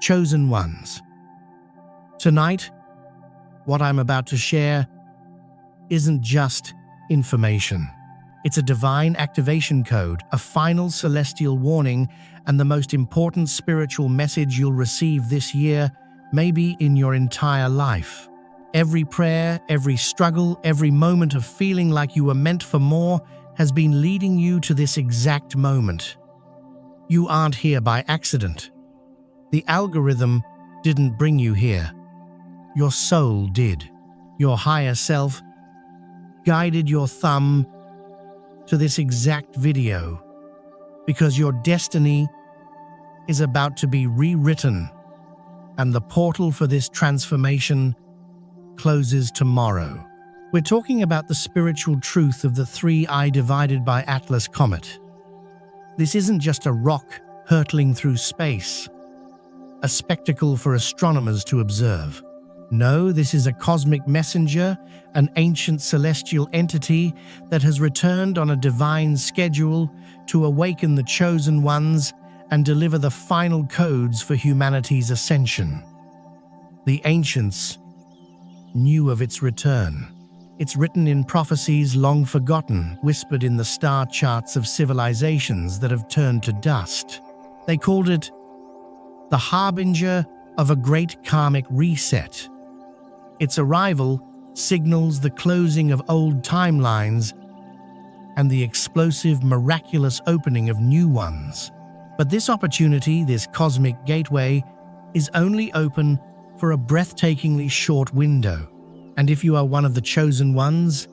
chosen ones. Tonight, what I'm about to share isn't just information. It's a divine activation code, a final celestial warning, and the most important spiritual message you'll receive this year, maybe in your entire life. Every prayer, every struggle, every moment of feeling like you were meant for more has been leading you to this exact moment. You aren't here by accident. The algorithm didn't bring you here. Your soul did. Your higher self guided your thumb to this exact video because your destiny is about to be rewritten, and the portal for this transformation closes tomorrow. We're talking about the spiritual truth of the 3i divided by Atlas comet. This isn't just a rock hurtling through space, a spectacle for astronomers to observe. No, this is a cosmic messenger, an ancient celestial entity that has returned on a divine schedule to awaken the chosen ones and deliver the final codes for humanity's ascension. The ancients knew of its return. It's written in prophecies long forgotten, whispered in the star charts of civilizations that have turned to dust. They called it the harbinger of a great karmic reset. Its arrival signals the closing of old timelines and the explosive, miraculous opening of new ones. But this opportunity, this cosmic gateway, is only open for a breathtakingly short window. And if you are one of the chosen ones,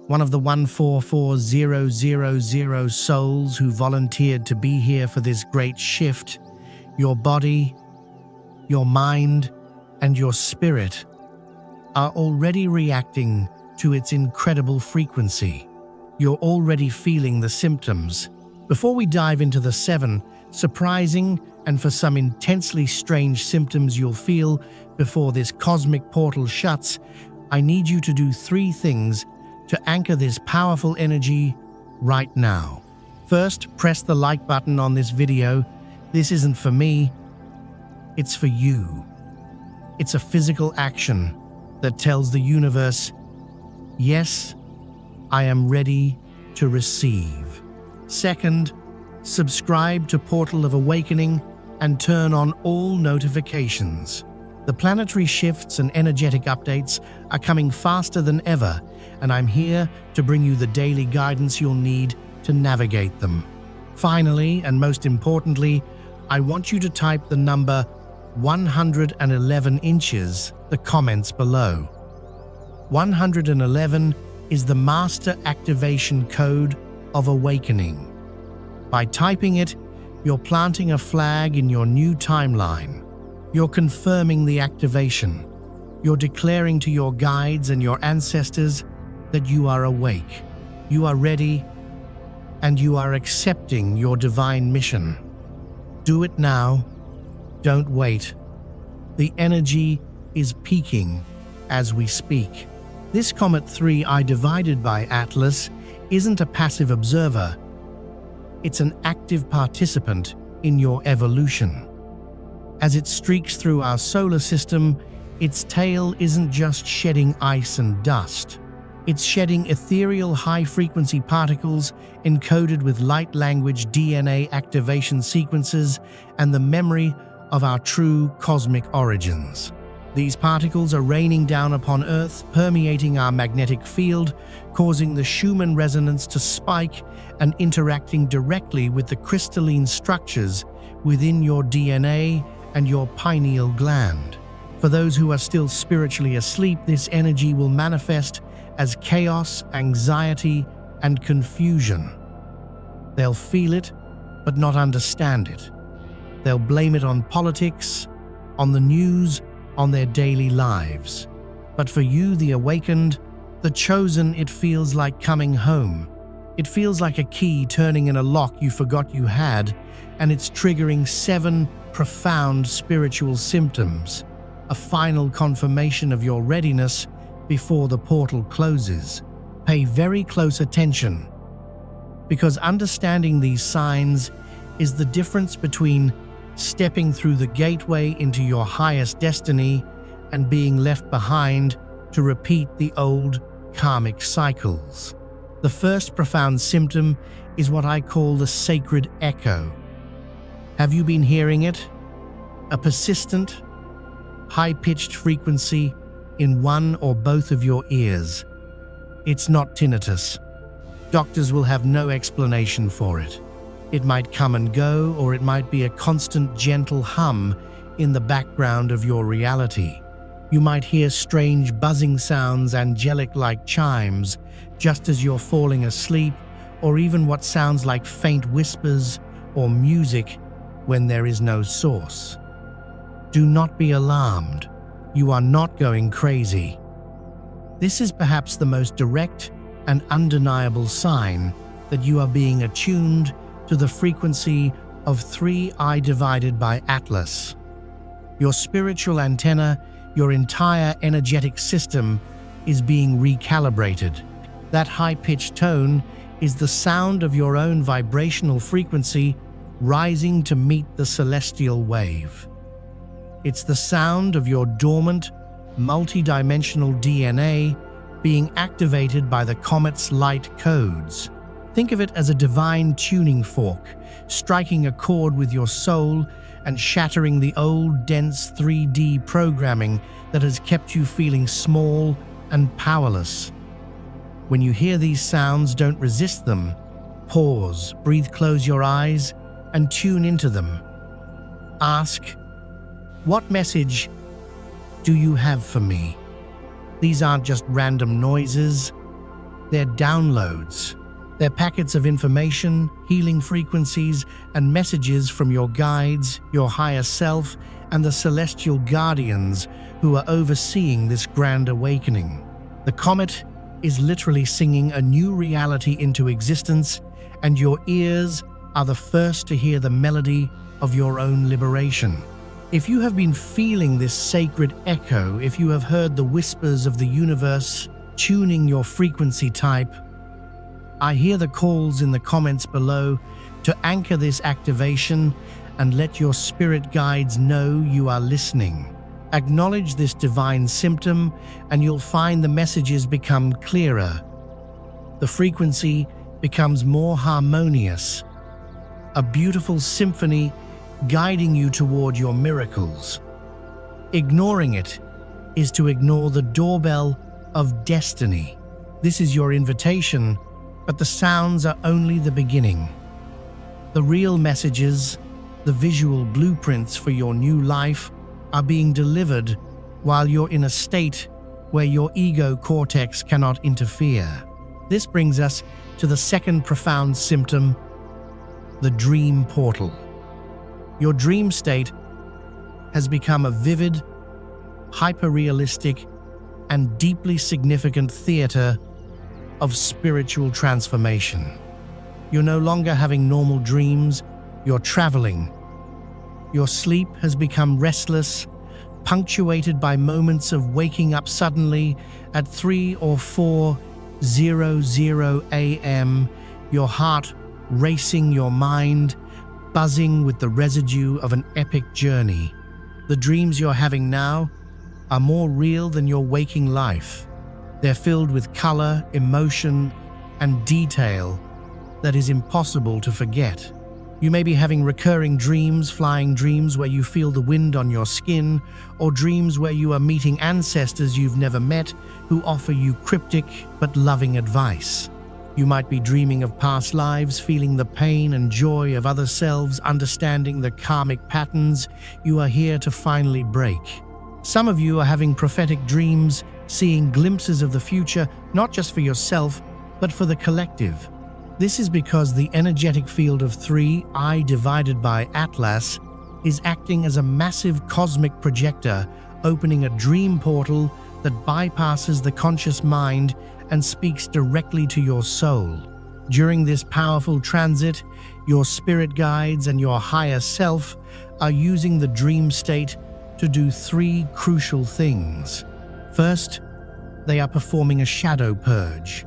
one of the 144000 souls who volunteered to be here for this great shift, your body, your mind, and your spirit are already reacting to its incredible frequency. You're already feeling the symptoms. Before we dive into the 7 surprising and for some intensely strange symptoms you'll feel before this cosmic portal shuts, I need you to do 3 things to anchor this powerful energy right now. First, press the like button on this video. This isn't for me, it's for you. It's a physical action that tells the universe, yes, I am ready to receive. Second, subscribe to Portal of Awakening and turn on all notifications. The planetary shifts and energetic updates are coming faster than ever, and I'm here to bring you the daily guidance you'll need to navigate them. Finally, and most importantly, I want you to type the number 111 inches, the comments below. 111 is the master activation code of awakening. By typing it, you're planting a flag in your new timeline. You're confirming the activation. You're declaring to your guides and your ancestors that you are awake, you are ready, and you are accepting your divine mission. Do it now. Don't wait. The energy is peaking as we speak. This Comet 3i divided by Atlas isn't a passive observer. It's an active participant in your evolution. As it streaks through our solar system, its tail isn't just shedding ice and dust. It's shedding ethereal high-frequency particles encoded with light-language DNA activation sequences and the memory of our true cosmic origins. These particles are raining down upon Earth, permeating our magnetic field, causing the Schumann resonance to spike and interacting directly with the crystalline structures within your DNA and your pineal gland. For those who are still spiritually asleep, this energy will manifest as chaos, anxiety, and confusion. They'll feel it, but not understand it. They'll blame it on politics, on the news, on their daily lives. But for you, the awakened, the chosen, it feels like coming home. It feels like a key turning in a lock you forgot you had, and it's triggering 7 profound spiritual symptoms, a final confirmation of your readiness before the portal closes. Pay very close attention, because understanding these signs is the difference between stepping through the gateway into your highest destiny and being left behind to repeat the old karmic cycles. The first profound symptom is what I call the sacred echo. Have you been hearing it? A persistent, high-pitched frequency in one or both of your ears. It's not tinnitus. Doctors will have no explanation for it. It might come and go, or it might be a constant gentle hum in the background of your reality. You might hear strange buzzing sounds, angelic-like chimes, just as you're falling asleep, or even what sounds like faint whispers or music when there is no source. Do not be alarmed. You are not going crazy. This is perhaps the most direct and undeniable sign that you are being attuned to the frequency of 3I divided by Atlas. Your spiritual antenna, your entire energetic system is being recalibrated. That high-pitched tone is the sound of your own vibrational frequency rising to meet the celestial wave. It's the sound of your dormant, multidimensional DNA being activated by the comet's light codes. Think of it as a divine tuning fork, striking a chord with your soul and shattering the old, dense 3D programming that has kept you feeling small and powerless. When you hear these sounds, don't resist them. Pause, close your eyes, and tune into them. Ask, what message do you have for me? These aren't just random noises, they're downloads. They're packets of information, healing frequencies, and messages from your guides, your higher self, and the celestial guardians who are overseeing this grand awakening. The comet is literally singing a new reality into existence, and your ears are the first to hear the melody of your own liberation. If you have been feeling this sacred echo, if you have heard the whispers of the universe tuning your frequency type, I hear the calls in the comments below to anchor this activation and let your spirit guides know you are listening. Acknowledge this divine symptom and you'll find the messages become clearer. The frequency becomes more harmonious, a beautiful symphony guiding you toward your miracles. Ignoring it is to ignore the doorbell of destiny. This is your invitation, but the sounds are only the beginning. The real messages, the visual blueprints for your new life, are being delivered while you're in a state where your ego cortex cannot interfere. This brings us to the second profound symptom, the dream portal. Your dream state has become a vivid, hyper-realistic, and deeply significant theater of spiritual transformation. You're no longer having normal dreams, you're traveling. Your sleep has become restless, punctuated by moments of waking up suddenly at 3 or 4:00 a.m., your heart racing, your mind buzzing with the residue of an epic journey. The dreams you're having now are more real than your waking life. They're filled with color, emotion, and detail that is impossible to forget. You may be having recurring dreams, flying dreams where you feel the wind on your skin, or dreams where you are meeting ancestors you've never met who offer you cryptic but loving advice. You might be dreaming of past lives, feeling the pain and joy of other selves, understanding the karmic patterns you are here to finally break. Some of you are having prophetic dreams, seeing glimpses of the future, not just for yourself, but for the collective. This is because the energetic field of 3I divided by Atlas is acting as a massive cosmic projector, opening a dream portal that bypasses the conscious mind and speaks directly to your soul. During this powerful transit, your spirit guides and your higher self are using the dream state to do 3 crucial things. First, they are performing a shadow purge.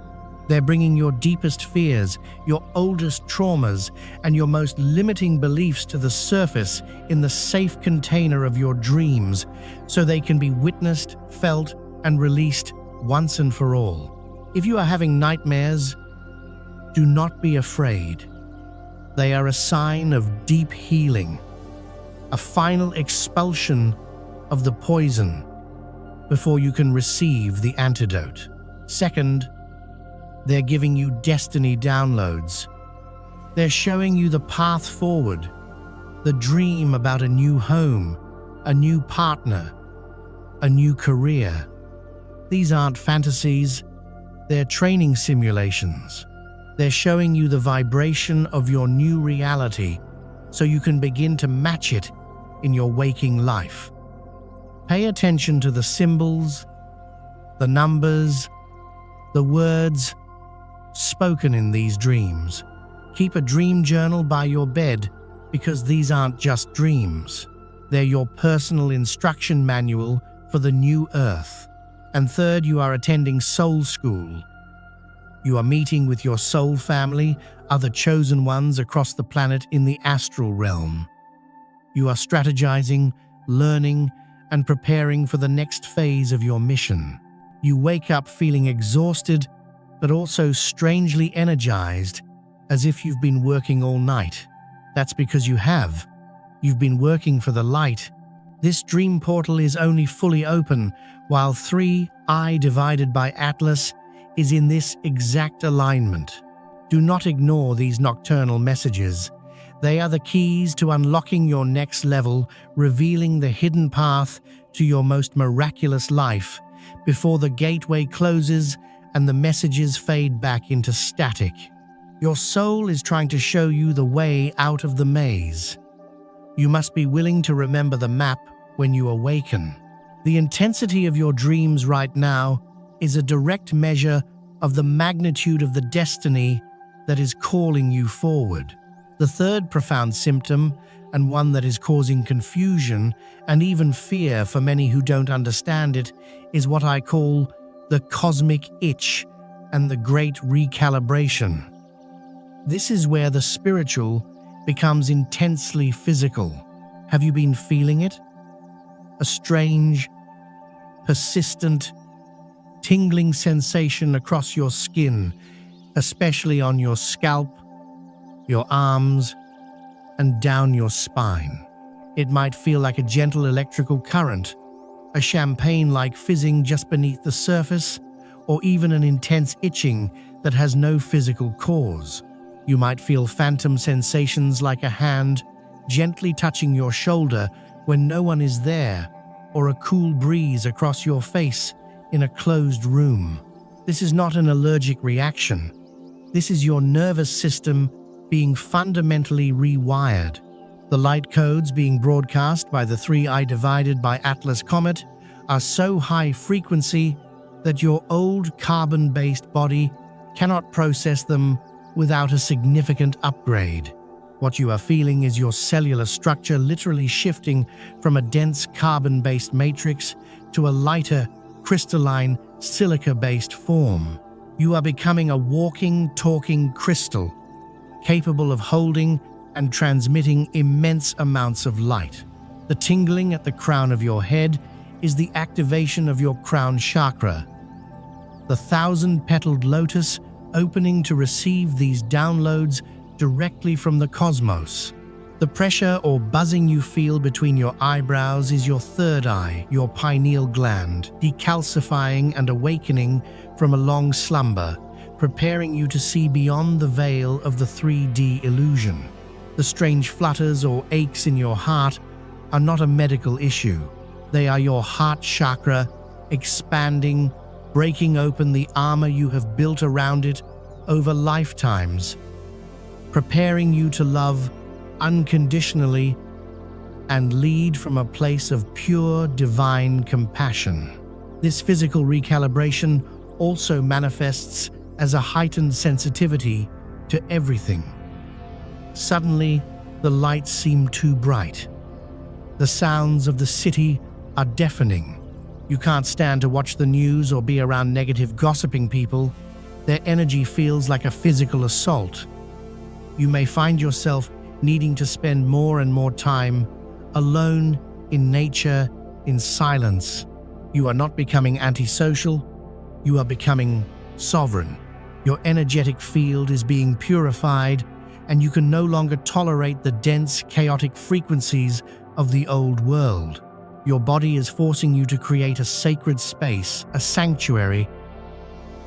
They're bringing your deepest fears, your oldest traumas, and your most limiting beliefs to the surface in the safe container of your dreams, so they can be witnessed, felt, and released once and for all. If you are having nightmares, do not be afraid. They are a sign of deep healing, a final expulsion of the poison before you can receive the antidote. Second, they're giving you destiny downloads. They're showing you the path forward, the dream about a new home, a new partner, a new career. These aren't fantasies, they're training simulations. They're showing you the vibration of your new reality so you can begin to match it in your waking life. Pay attention to the symbols, the numbers, the words spoken in these dreams. Keep a dream journal by your bed because these aren't just dreams. They're your personal instruction manual for the new earth. And third, you are attending soul school. You are meeting with your soul family, other chosen ones across the planet in the astral realm. You are strategizing, learning, and preparing for the next phase of your mission. You wake up feeling exhausted, but also strangely energized, as if you've been working all night. That's because you have. You've been working for the light. This dream portal is only fully open, while 3I divided by Atlas is in this exact alignment. Do not ignore these nocturnal messages. They are the keys to unlocking your next level, revealing the hidden path to your most miraculous life before the gateway closes and the messages fade back into static. Your soul is trying to show you the way out of the maze. You must be willing to remember the map when you awaken. The intensity of your dreams right now is a direct measure of the magnitude of the destiny that is calling you forward. The third profound symptom, and one that is causing confusion and even fear for many who don't understand it, is what I call the cosmic itch and the great recalibration. This is where the spiritual becomes intensely physical. Have you been feeling it? A strange, persistent, tingling sensation across your skin, especially on your scalp, your arms, and down your spine. It might feel like a gentle electrical current, a champagne-like fizzing just beneath the surface, or even an intense itching that has no physical cause. You might feel phantom sensations like a hand gently touching your shoulder when no one is there, or a cool breeze across your face in a closed room. This is not an allergic reaction. This is your nervous system being fundamentally rewired. The light codes being broadcast by the 3I divided by Atlas comet are so high frequency that your old carbon-based body cannot process them without a significant upgrade. What you are feeling is your cellular structure literally shifting from a dense carbon-based matrix to a lighter, crystalline, silica-based form. You are becoming a walking, talking crystal, capable of holding and transmitting immense amounts of light. The tingling at the crown of your head is the activation of your crown chakra, the 1,000-petaled lotus opening to receive these downloads directly from the cosmos. The pressure or buzzing you feel between your eyebrows is your third eye, your pineal gland, decalcifying and awakening from a long slumber, preparing you to see beyond the veil of the 3D illusion. The strange flutters or aches in your heart are not a medical issue. They are your heart chakra expanding, breaking open the armor you have built around it over lifetimes, preparing you to love unconditionally and lead from a place of pure divine compassion. This physical recalibration also manifests as a heightened sensitivity to everything. Suddenly, the lights seem too bright. The sounds of the city are deafening. You can't stand to watch the news or be around negative gossiping people. Their energy feels like a physical assault. You may find yourself needing to spend more and more time alone in nature, in silence. You are not becoming antisocial, you are becoming sovereign. Your energetic field is being purified, and you can no longer tolerate the dense, chaotic frequencies of the old world. Your body is forcing you to create a sacred space, a sanctuary,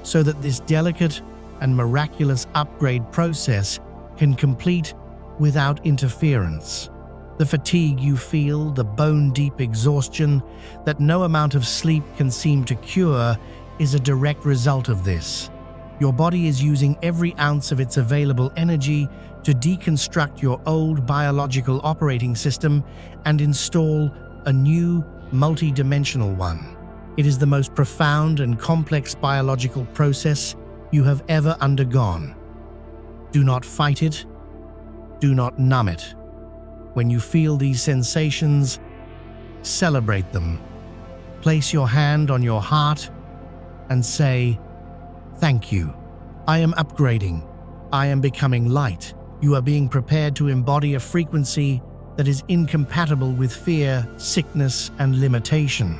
so that this delicate and miraculous upgrade process can complete without interference. The fatigue you feel, the bone-deep exhaustion that no amount of sleep can seem to cure, is a direct result of this. Your body is using every ounce of its available energy to deconstruct your old biological operating system and install a new, multi-dimensional one. It is the most profound and complex biological process you have ever undergone. Do not fight it. Do not numb it. When you feel these sensations, celebrate them. Place your hand on your heart and say, "Thank you. I am upgrading. I am becoming light." You are being prepared to embody a frequency that is incompatible with fear, sickness, and limitation.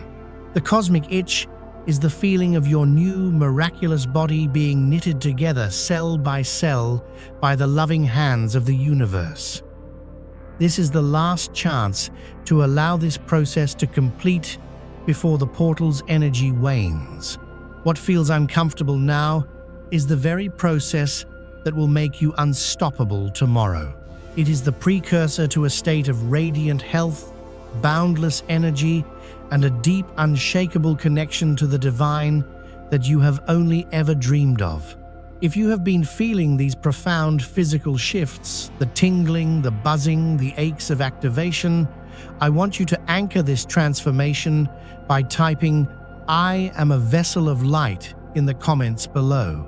The cosmic itch is the feeling of your new, miraculous body being knitted together cell by cell by the loving hands of the universe. This is the last chance to allow this process to complete before the portal's energy wanes. What feels uncomfortable now is the very process that will make you unstoppable tomorrow. It is the precursor to a state of radiant health, boundless energy, and a deep, unshakable connection to the divine that you have only ever dreamed of. If you have been feeling these profound physical shifts, the tingling, the buzzing, the aches of activation, I want you to anchor this transformation by typing "I am a vessel of light" in the comments below.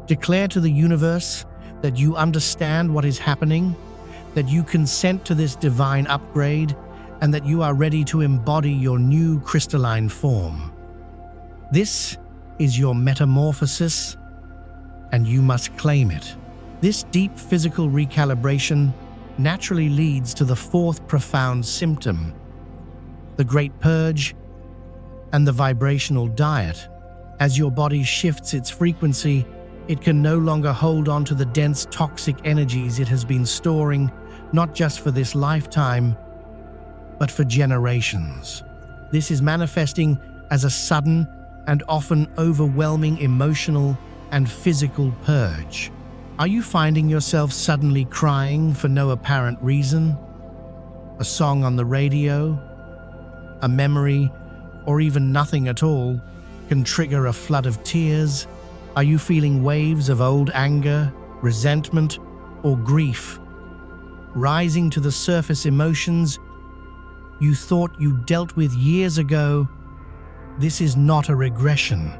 Declare to the universe that you understand what is happening, that you consent to this divine upgrade, and that you are ready to embody your new crystalline form. This is your metamorphosis, and you must claim it. This deep physical recalibration naturally leads to the fourth profound symptom, the Great Purge and the vibrational diet. As your body shifts its frequency, it can no longer hold on to the dense toxic energies it has been storing, not just for this lifetime, but for generations. This is manifesting as a sudden and often overwhelming emotional and physical purge. Are you finding yourself suddenly crying for no apparent reason? A song on the radio, a memory, or even nothing at all can trigger a flood of tears? Are you feeling waves of old anger, resentment, or grief rising to the surface? Emotions you thought you dealt with years ago? This is not a regression.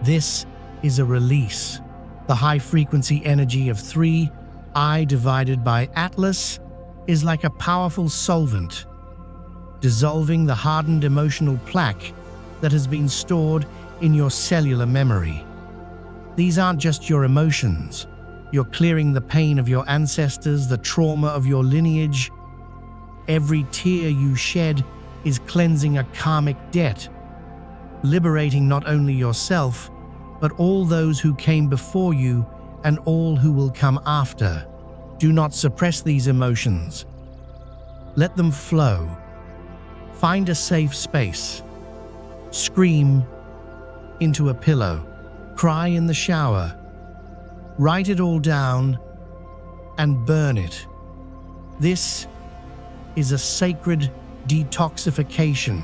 This is a release. The high-frequency energy of 3I divided by Atlas is like a powerful solvent, dissolving the hardened emotional plaque that has been stored in your cellular memory. These aren't just your emotions. You're clearing the pain of your ancestors, the trauma of your lineage. Every tear you shed is cleansing a karmic debt, liberating not only yourself, but all those who came before you and all who will come after. Do not suppress these emotions. Let them flow. Find a safe space. Scream into a pillow. Cry in the shower. Write it all down and burn it. This is a sacred detoxification.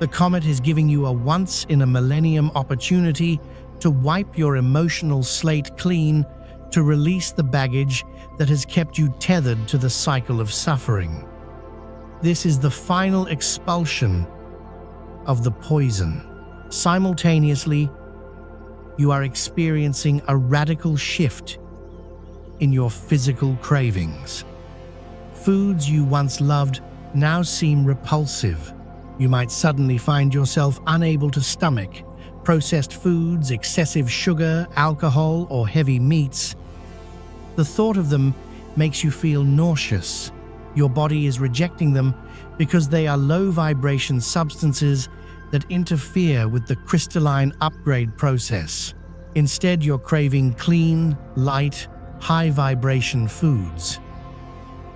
The comet is giving you a once-in-a-millennium opportunity to wipe your emotional slate clean, to release the baggage that has kept you tethered to the cycle of suffering. This is the final expulsion of the poison. Simultaneously, you are experiencing a radical shift in your physical cravings. Foods you once loved now seem repulsive. You might suddenly find yourself unable to stomach processed foods, excessive sugar, alcohol, or heavy meats. The thought of them makes you feel nauseous. Your body is rejecting them because they are low-vibration substances that interfere with the crystalline upgrade process. Instead, you're craving clean, light, high-vibration foods.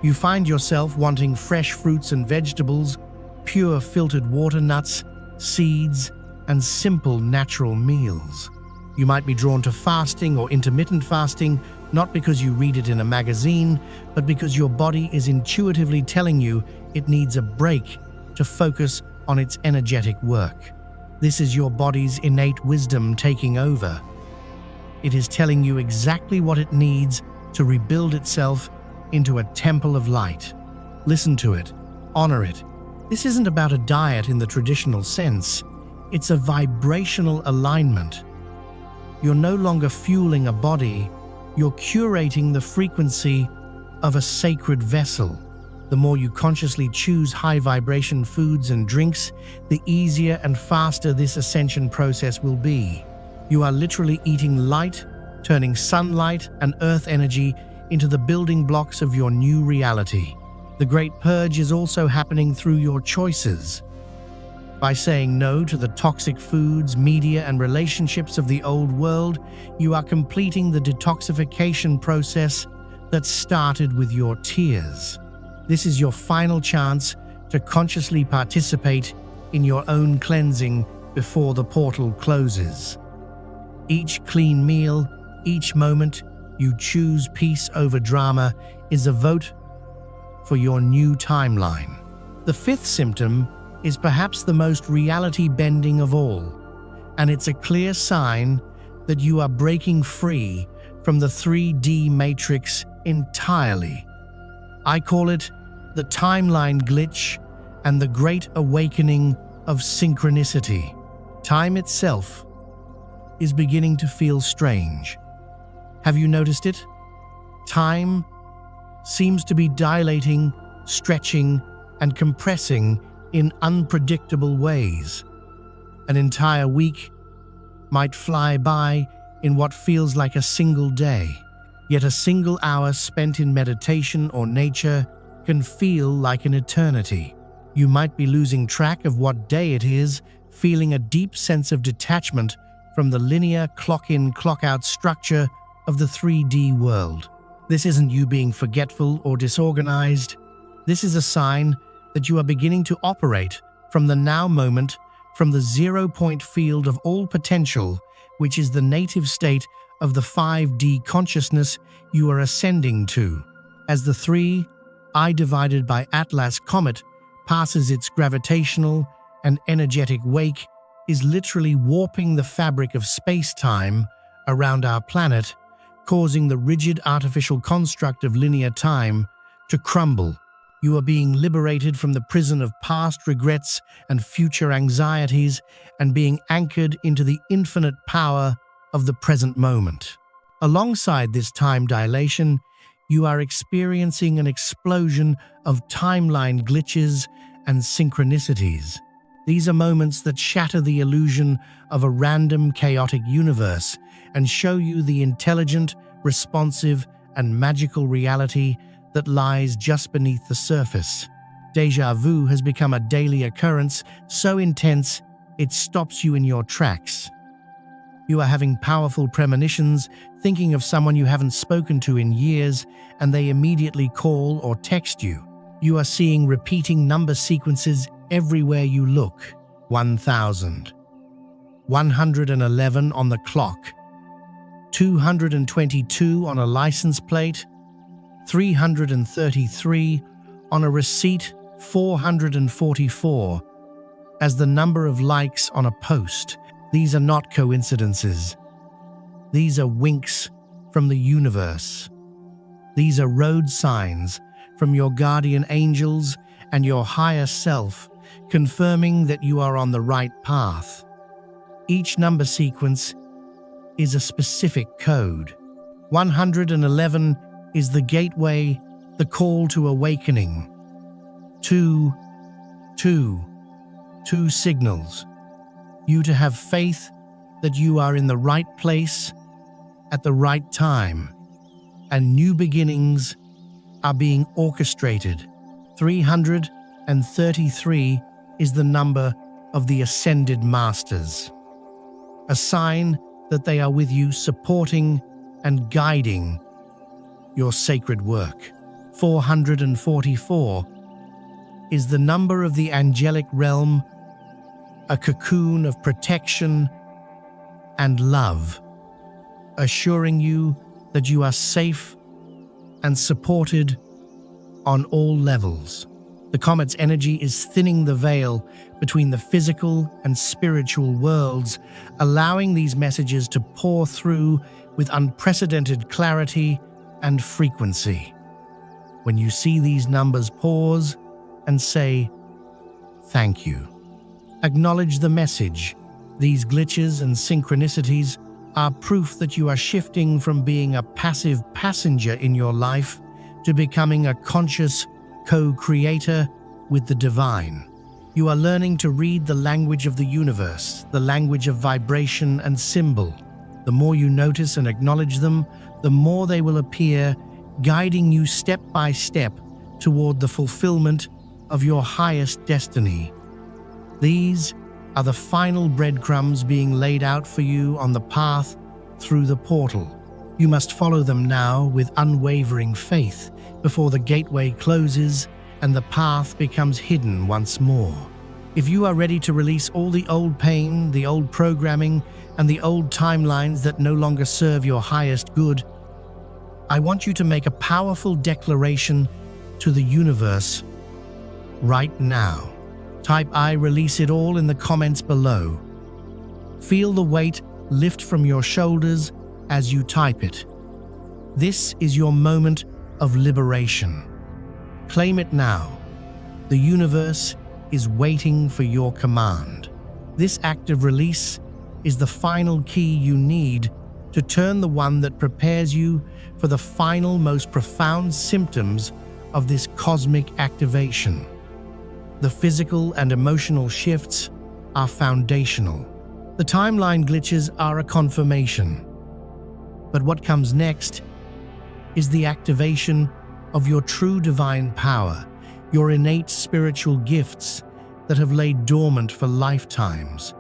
You find yourself wanting fresh fruits and vegetables, pure filtered water, nuts, seeds, and simple natural meals. You might be drawn to fasting or intermittent fasting, not because you read it in a magazine, but because your body is intuitively telling you it needs a break to focus on its energetic work. This is your body's innate wisdom taking over. It is telling you exactly what it needs to rebuild itself into a temple of light. Listen to it, honor it. This isn't about a diet in the traditional sense. It's a vibrational alignment. You're no longer fueling a body, you're curating the frequency of a sacred vessel. The more you consciously choose high-vibration foods and drinks, the easier and faster this ascension process will be. You are literally eating light, turning sunlight and earth energy into the building blocks of your new reality. The Great Purge is also happening through your choices. By saying no to the toxic foods, media, and relationships of the old world, you are completing the detoxification process that started with your tears. This is your final chance to consciously participate in your own cleansing before the portal closes. Each clean meal, each moment you choose peace over drama is a vote for your new timeline. The fifth symptom is perhaps the most reality-bending of all, and it's a clear sign that you are breaking free from the 3D matrix entirely. I call it the timeline glitch and the great awakening of synchronicity. Time itself is beginning to feel strange. Have you noticed it? Time seems to be dilating, stretching, and compressing in unpredictable ways. An entire week might fly by in what feels like a single day, yet a single hour spent in meditation or nature can feel like an eternity. You might be losing track of what day it is, feeling a deep sense of detachment from the linear clock-in, clock-out structure of the 3D world. This isn't you being forgetful or disorganized. This is a sign that you are beginning to operate from the now moment, from the zero-point field of all potential, which is the native state of the 5D consciousness you are ascending to. As the 3I divided by Atlas comet passes its gravitational and energetic wake, is literally warping the fabric of space-time around our planet, causing the rigid artificial construct of linear time to crumble. You are being liberated from the prison of past regrets and future anxieties and being anchored into the infinite power of the present moment. Alongside this time dilation, you are experiencing an explosion of timeline glitches and synchronicities. These are moments that shatter the illusion of a random, chaotic universe and show you the intelligent, responsive, and magical reality that lies just beneath the surface. Déjà vu has become a daily occurrence so intense it stops you in your tracks. You are having powerful premonitions, thinking of someone you haven't spoken to in years, and they immediately call or text you. You are seeing repeating number sequences everywhere you look. 1,000. 111 on the clock. 222 on a license plate. 333 on a receipt. 444 as the number of likes on a post. These are not coincidences. These are winks from the universe. These are road signs from your guardian angels and your higher self, confirming that you are on the right path. Each number sequence is a specific code. 111 is the gateway, the call to awakening. 2 signals you to have faith that you are in the right place at the right time, and new beginnings are being orchestrated. 333 is the number of the Ascended Masters, a sign that they are with you, supporting and guiding your sacred work. 444 is the number of the angelic realm, a cocoon of protection and love, assuring you that you are safe and supported on all levels. The comet's energy is thinning the veil between the physical and spiritual worlds, allowing these messages to pour through with unprecedented clarity and frequency. When you see these numbers, pause and say, "Thank you." Acknowledge the message. These glitches and synchronicities are proof that you are shifting from being a passive passenger in your life to becoming a conscious co-creator with the divine. You are learning to read the language of the universe, the language of vibration and symbol. The more you notice and acknowledge them, the more they will appear, guiding you step by step toward the fulfillment of your highest destiny. These are the final breadcrumbs being laid out for you on the path through the portal. You must follow them now with unwavering faith before the gateway closes and the path becomes hidden once more. If you are ready to release all the old pain, the old programming, and the old timelines that no longer serve your highest good, I want you to make a powerful declaration to the universe right now. Type "I release it all" in the comments below. Feel the weight lift from your shoulders as you type it. This is your moment of liberation. Claim it now. The universe is waiting for your command. This act of release is the final key you need to turn the one that prepares you for the final, most profound symptoms of this cosmic activation. The physical and emotional shifts are foundational. The timeline glitches are a confirmation. But what comes next is the activation of your true divine power, your innate spiritual gifts that have laid dormant for lifetimes.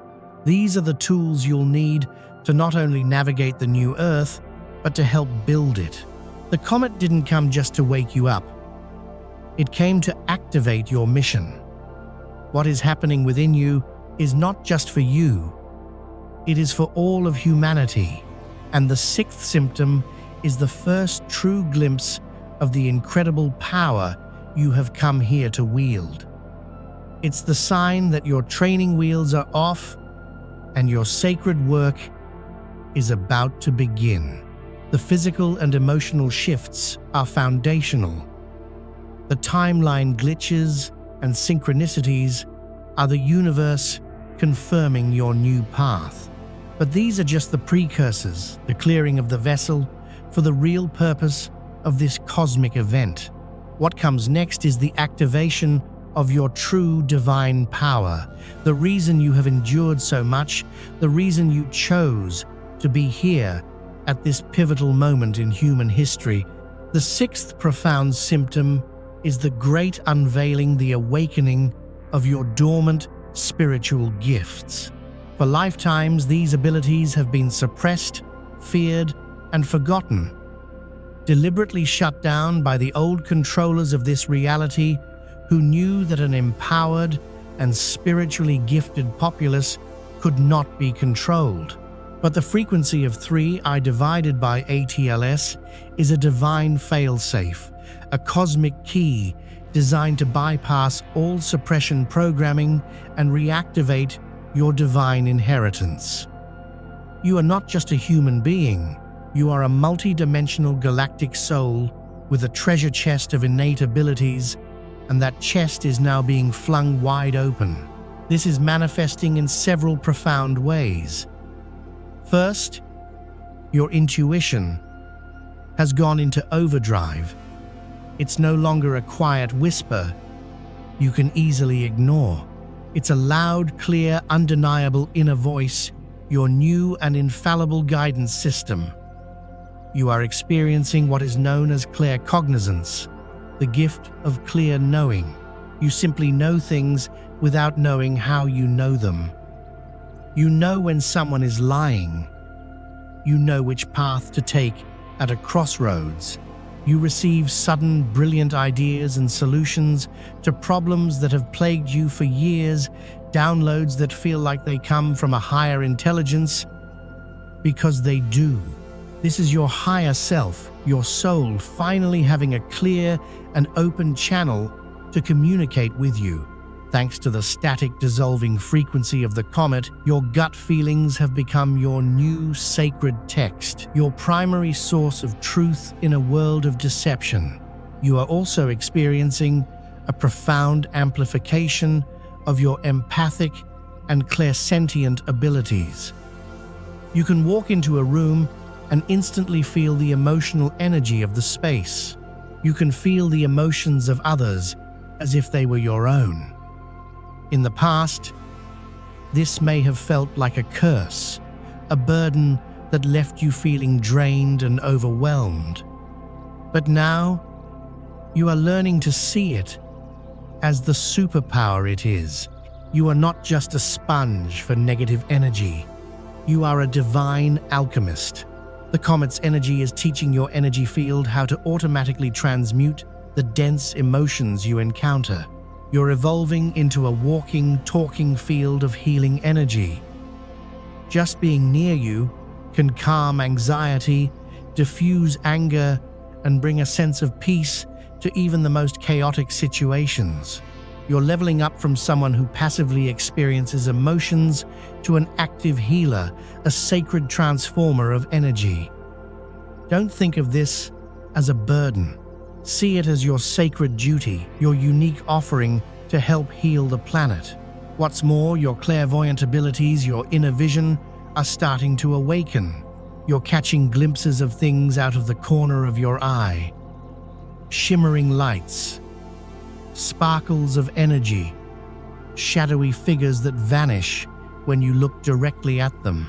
These are the tools you'll need to not only navigate the new Earth, but to help build it. The comet didn't come just to wake you up. It came to activate your mission. What is happening within you is not just for you. It is for all of humanity. And the sixth symptom is the first true glimpse of the incredible power you have come here to wield. It's the sign that your training wheels are off and your sacred work is about to begin. The physical and emotional shifts are foundational. The timeline glitches and synchronicities are the universe confirming your new path. But these are just the precursors, the clearing of the vessel for the real purpose of this cosmic event. What comes next is the activation of your true divine power, the reason you have endured so much, the reason you chose to be here at this pivotal moment in human history. The sixth profound symptom is the great unveiling, the awakening of your dormant spiritual gifts. For lifetimes, these abilities have been suppressed, feared, and forgotten, deliberately shut down by the old controllers of this reality who knew that an empowered and spiritually gifted populace could not be controlled. But the frequency of 3I divided by ATLS is a divine failsafe, a cosmic key designed to bypass all suppression programming and reactivate your divine inheritance. You are not just a human being, you are a multi-dimensional galactic soul with a treasure chest of innate abilities, and that chest is now being flung wide open. This is manifesting in several profound ways. First, your intuition has gone into overdrive. It's no longer a quiet whisper you can easily ignore. It's a loud, clear, undeniable inner voice your new and infallible guidance system. You are experiencing what is known as claircognizance, the gift of clear knowing. You simply know things without knowing how you know them. You know when someone is lying. You know which path to take at a crossroads. You receive sudden, brilliant ideas and solutions to problems that have plagued you for years, downloads that feel like they come from a higher intelligence, because they do. This is your higher self, your soul, finally having a clear and open channel to communicate with you. Thanks to the static dissolving frequency of the comet, your gut feelings have become your new sacred text, your primary source of truth in a world of deception. You are also experiencing a profound amplification of your empathic and clairsentient abilities. You can walk into a room and instantly feel the emotional energy of the space. You can feel the emotions of others as if they were your own. In the past, this may have felt like a curse, a burden that left you feeling drained and overwhelmed. But now, you are learning to see it as the superpower it is. You are not just a sponge for negative energy. You are a divine alchemist. The comet's energy is teaching your energy field how to automatically transmute the dense emotions you encounter. You're evolving into a walking, talking field of healing energy. Just being near you can calm anxiety, diffuse anger, and bring a sense of peace to even the most chaotic situations. You're leveling up from someone who passively experiences emotions to an active healer, a sacred transformer of energy. Don't think of this as a burden. See it as your sacred duty, your unique offering to help heal the planet. What's more, your clairvoyant abilities, your inner vision, are starting to awaken. You're catching glimpses of things out of the corner of your eye. Shimmering lights, sparkles of energy, shadowy figures that vanish when you look directly at them.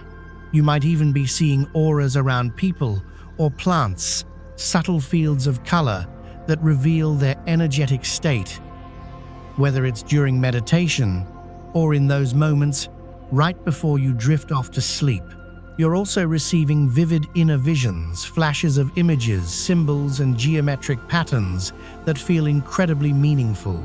You might even be seeing auras around people or plants, subtle fields of color that reveal their energetic state. Whether it's during meditation or in those moments right before you drift off to sleep, you're also receiving vivid inner visions, flashes of images, symbols, and geometric patterns that feel incredibly meaningful.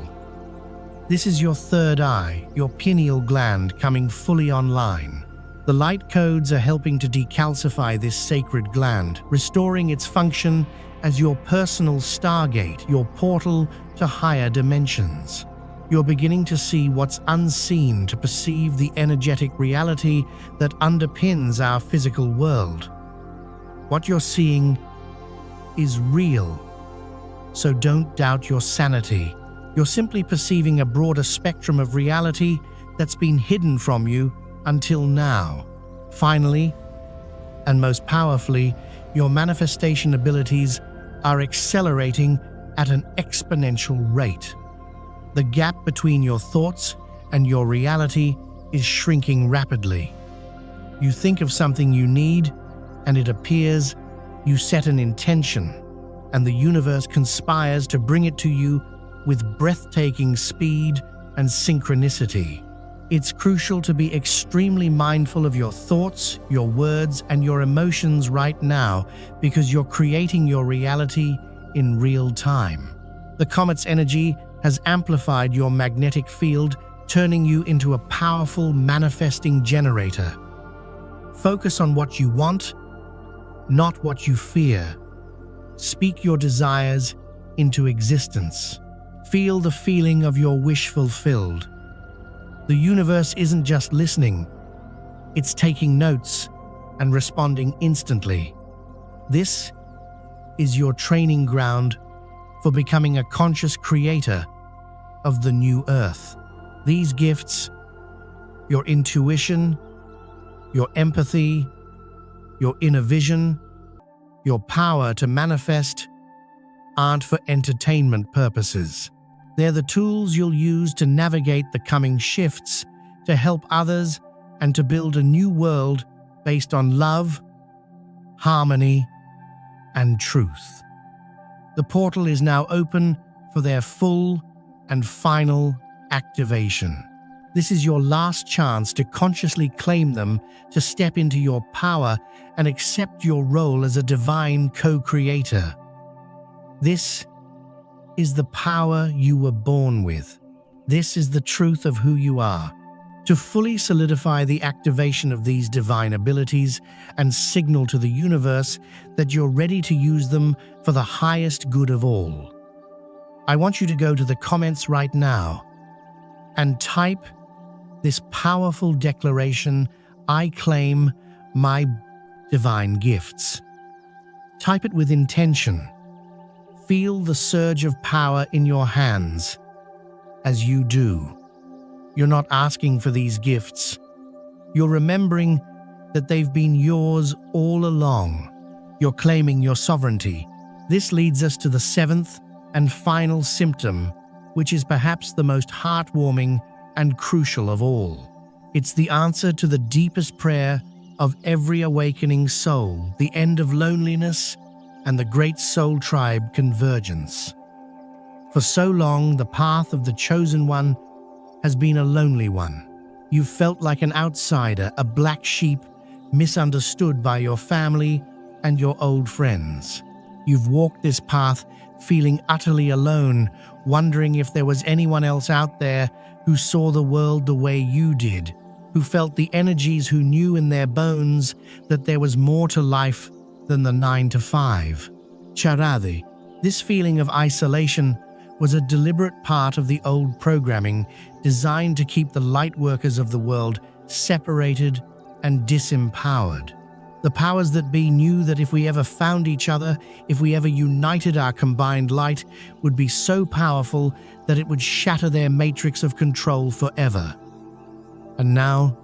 This is your third eye, your pineal gland, coming fully online. The light codes are helping to decalcify this sacred gland, restoring its function as your personal stargate, your portal to higher dimensions. You're beginning to see what's unseen, to perceive the energetic reality that underpins our physical world. What you're seeing is real, so don't doubt your sanity. You're simply perceiving a broader spectrum of reality that's been hidden from you until now. Finally, and most powerfully, your manifestation abilities are accelerating at an exponential rate. The gap between your thoughts and your reality is shrinking rapidly. You think of something you need, and it appears. You set an intention, and the universe conspires to bring it to you with breathtaking speed and synchronicity. It's crucial to be extremely mindful of your thoughts, your words, and your emotions right now, because you're creating your reality in real time. The comet's energy has amplified your magnetic field, turning you into a powerful manifesting generator. Focus on what you want, not what you fear. Speak your desires into existence. Feel the feeling of your wish fulfilled. The universe isn't just listening, it's taking notes and responding instantly. This is your training ground for becoming a conscious creator of the new earth. These gifts, your intuition, your empathy, your inner vision, your power to manifest, aren't for entertainment purposes. They're the tools you'll use to navigate the coming shifts, to help others, and to build a new world based on love, harmony, and truth. The portal is now open for their full and final activation. This is your last chance to consciously claim them, to step into your power and accept your role as a divine co-creator. This is the power you were born with. This is the truth of who you are. To fully solidify the activation of these divine abilities and signal to the universe that you're ready to use them for the highest good of all, I want you to go to the comments right now and type this powerful declaration: I claim my divine gifts. Type it with intention. Feel the surge of power in your hands as you do. You're not asking for these gifts. You're remembering that they've been yours all along. You're claiming your sovereignty. This leads us to the seventh and final symptom, which is perhaps the most heartwarming and crucial of all. It's the answer to the deepest prayer of every awakening soul, the end of loneliness and the great soul tribe convergence. For so long, the path of the chosen one has been a lonely one. You've felt like an outsider, a black sheep, misunderstood by your family and your old friends. You've walked this path feeling utterly alone, wondering if there was anyone else out there who saw the world the way you did, who felt the energies, who knew in their bones that there was more to life than the 9 to 5. Charadi, this feeling of isolation was a deliberate part of the old programming designed to keep the light workers of the world separated and disempowered. The powers that be knew that if we ever found each other, if we ever united, our combined light would be so powerful that it would shatter their matrix of control forever. And now,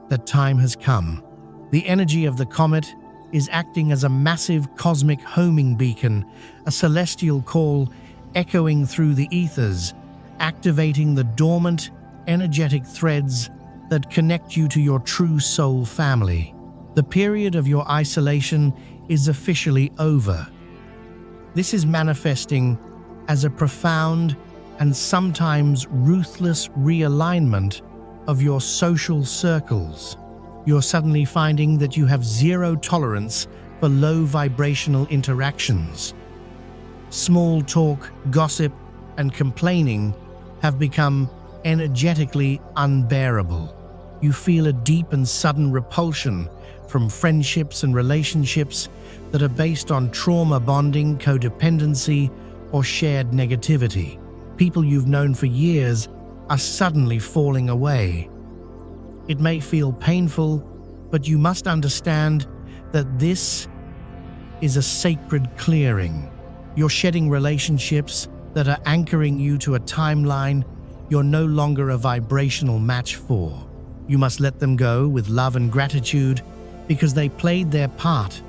that time has come. The energy of the comet is acting as a massive cosmic homing beacon, a celestial call echoing through the ethers, activating the dormant, energetic threads that connect you to your true soul family. The period of your isolation is officially over. This is manifesting as a profound and sometimes ruthless realignment of your social circles. You're suddenly finding that you have zero tolerance for low vibrational interactions. Small talk, gossip, and complaining have become energetically unbearable. You feel a deep and sudden repulsion from friendships and relationships that are based on trauma bonding, codependency, or shared negativity. People you've known for years are suddenly falling away. It may feel painful, but you must understand that this is a sacred clearing. You're shedding relationships that are anchoring you to a timeline you're no longer a vibrational match for. You must let them go with love and gratitude because they played their part,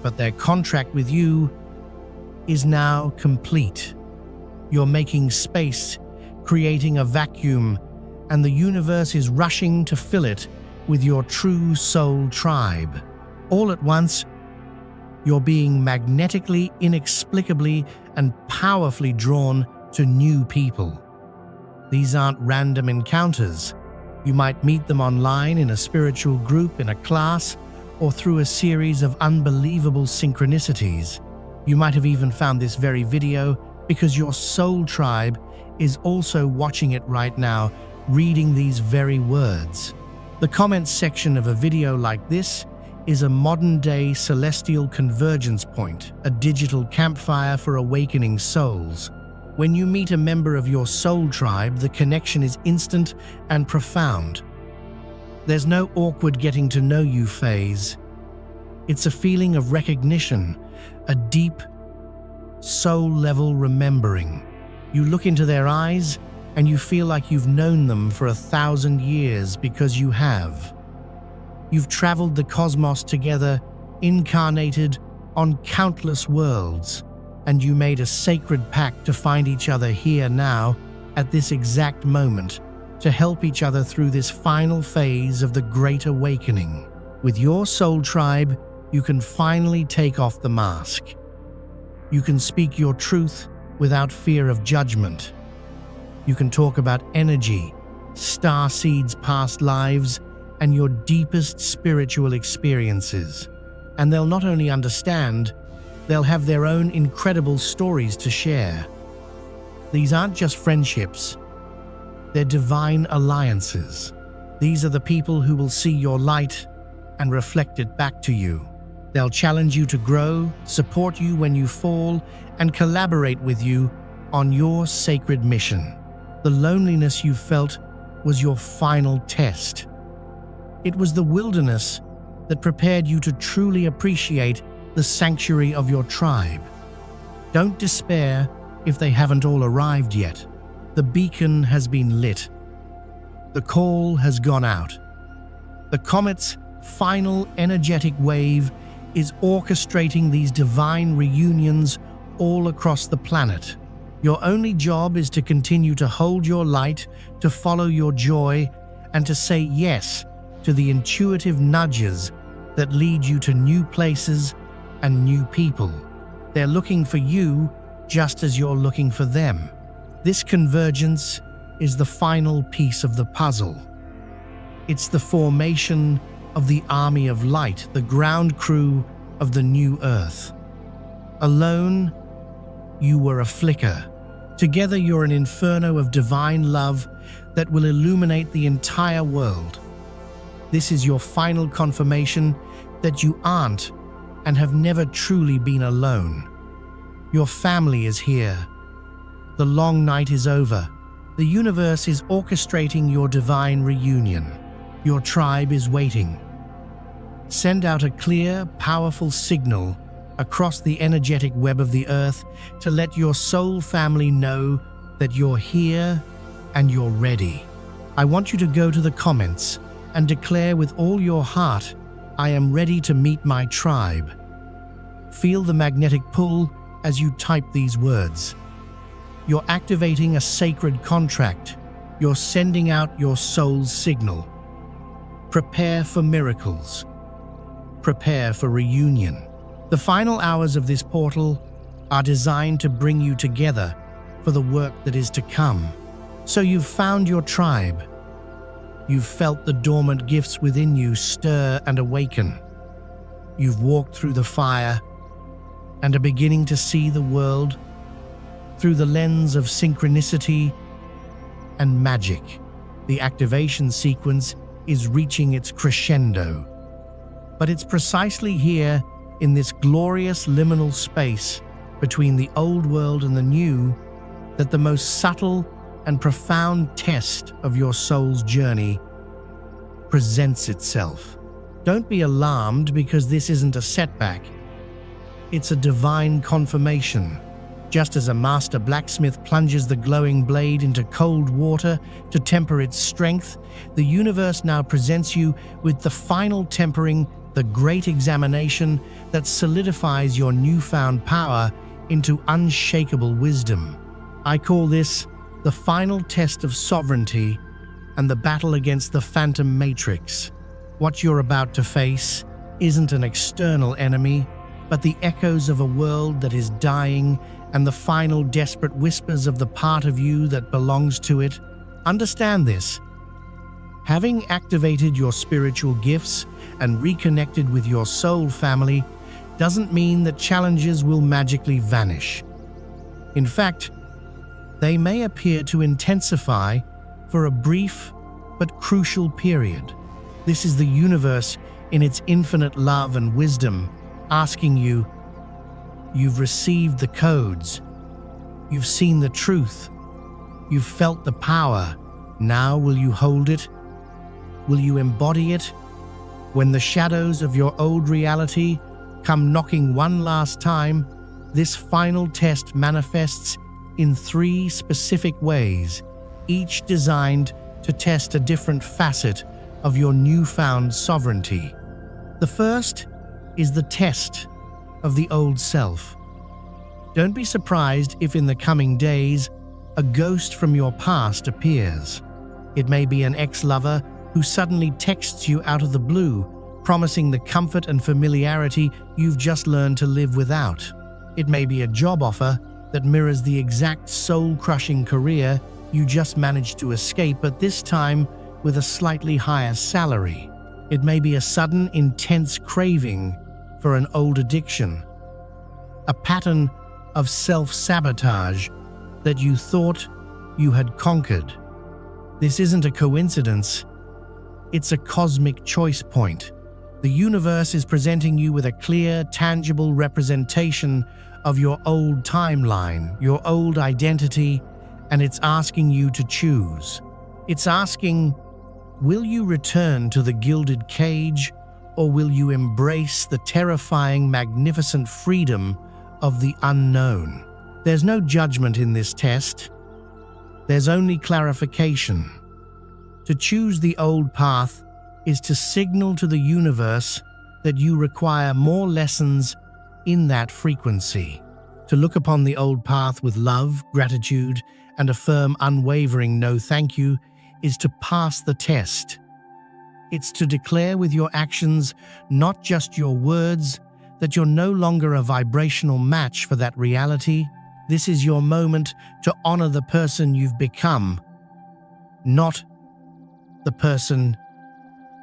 but their contract with you is now complete. You're making space, creating a vacuum, and the universe is rushing to fill it with your true soul tribe. All at once, you're being magnetically, inexplicably, and powerfully drawn to new people. These aren't random encounters. You might meet them online, in a spiritual group, in a class, or through a series of unbelievable synchronicities. You might have even found this very video because your soul tribe is also watching it right now, reading these very words. The comments section of a video like this is a modern-day celestial convergence point, a digital campfire for awakening souls. When you meet a member of your soul tribe, the connection is instant and profound. There's no awkward getting to know you phase. It's a feeling of recognition, a deep, soul-level remembering. You look into their eyes and you feel like you've known them for 1,000 years because you have. You've traveled the cosmos together, incarnated on countless worlds, and you made a sacred pact to find each other here now, at this exact moment, to help each other through this final phase of the Great Awakening. With your soul tribe, you can finally take off the mask. You can speak your truth without fear of judgment. You can talk about energy, star seeds, past lives, and your deepest spiritual experiences. And they'll not only understand, they'll have their own incredible stories to share. These aren't just friendships, they're divine alliances. These are the people who will see your light and reflect it back to you. They'll challenge you to grow, support you when you fall, and collaborate with you on your sacred mission. The loneliness you felt was your final test. It was the wilderness that prepared you to truly appreciate the sanctuary of your tribe. Don't despair if they haven't all arrived yet. The beacon has been lit. The call has gone out. The comet's final energetic wave is orchestrating these divine reunions all across the planet. Your only job is to continue to hold your light, to follow your joy, and to say yes to the intuitive nudges that lead you to new places and new people. They're looking for you just as you're looking for them. This convergence is the final piece of the puzzle. It's the formation of the army of light, the ground crew of the new earth. Alone, you were a flicker. Together, you're an inferno of divine love that will illuminate the entire world. This is your final confirmation that you aren't and have never truly been alone. Your family is here. The long night is over. The universe is orchestrating your divine reunion. Your tribe is waiting. Send out a clear, powerful signal across the energetic web of the earth to let your soul family know that you're here and you're ready. I want you to go to the comments and declare with all your heart, I am ready to meet my tribe. Feel the magnetic pull as you type these words. You're activating a sacred contract. You're sending out your soul's signal. Prepare for miracles. Prepare for reunion. The final hours of this portal are designed to bring you together for the work that is to come. So you've found your tribe. You've felt the dormant gifts within you stir and awaken. You've walked through the fire and are beginning to see the world through the lens of synchronicity and magic. The activation sequence is reaching its crescendo. But it's precisely here, in this glorious liminal space between the old world and the new, that the most subtle and profound test of your soul's journey presents itself. Don't be alarmed because this isn't a setback. It's a divine confirmation. Just as a master blacksmith plunges the glowing blade into cold water to temper its strength, the universe now presents you with the final tempering, the great examination that solidifies your newfound power into unshakable wisdom. I call this the final test of sovereignty and the battle against the phantom matrix. What you're about to face isn't an external enemy, but the echoes of a world that is dying and the final desperate whispers of the part of you that belongs to it. Understand this. Having activated your spiritual gifts and reconnected with your soul family doesn't mean that challenges will magically vanish. In fact, they may appear to intensify for a brief but crucial period. This is the universe in its infinite love and wisdom asking you, you've received the codes, you've seen the truth, you've felt the power. Now will you hold it? Will you embody it? When the shadows of your old reality come knocking one last time, this final test manifests in 3 specific ways, each designed to test a different facet of your newfound sovereignty. The first is the test of the old self. Don't be surprised if in the coming days, a ghost from your past appears. It may be an ex-lover who suddenly texts you out of the blue, promising the comfort and familiarity you've just learned to live without. It may be a job offer that mirrors the exact soul-crushing career you just managed to escape, but this time with a slightly higher salary. It may be a sudden, intense craving for an old addiction, a pattern of self-sabotage that you thought you had conquered. This isn't a coincidence, it's a cosmic choice point. The universe is presenting you with a clear, tangible representation of your old timeline, your old identity, and it's asking you to choose. It's asking, will you return to the gilded cage, or will you embrace the terrifying, magnificent freedom of the unknown? There's no judgment in this test. There's only clarification. To choose the old path is to signal to the universe that you require more lessons in that frequency. To look upon the old path with love, gratitude, and a firm, unwavering no thank you is to pass the test. It's to declare with your actions, not just your words, that you're no longer a vibrational match for that reality. This is your moment to honor the person you've become, not the person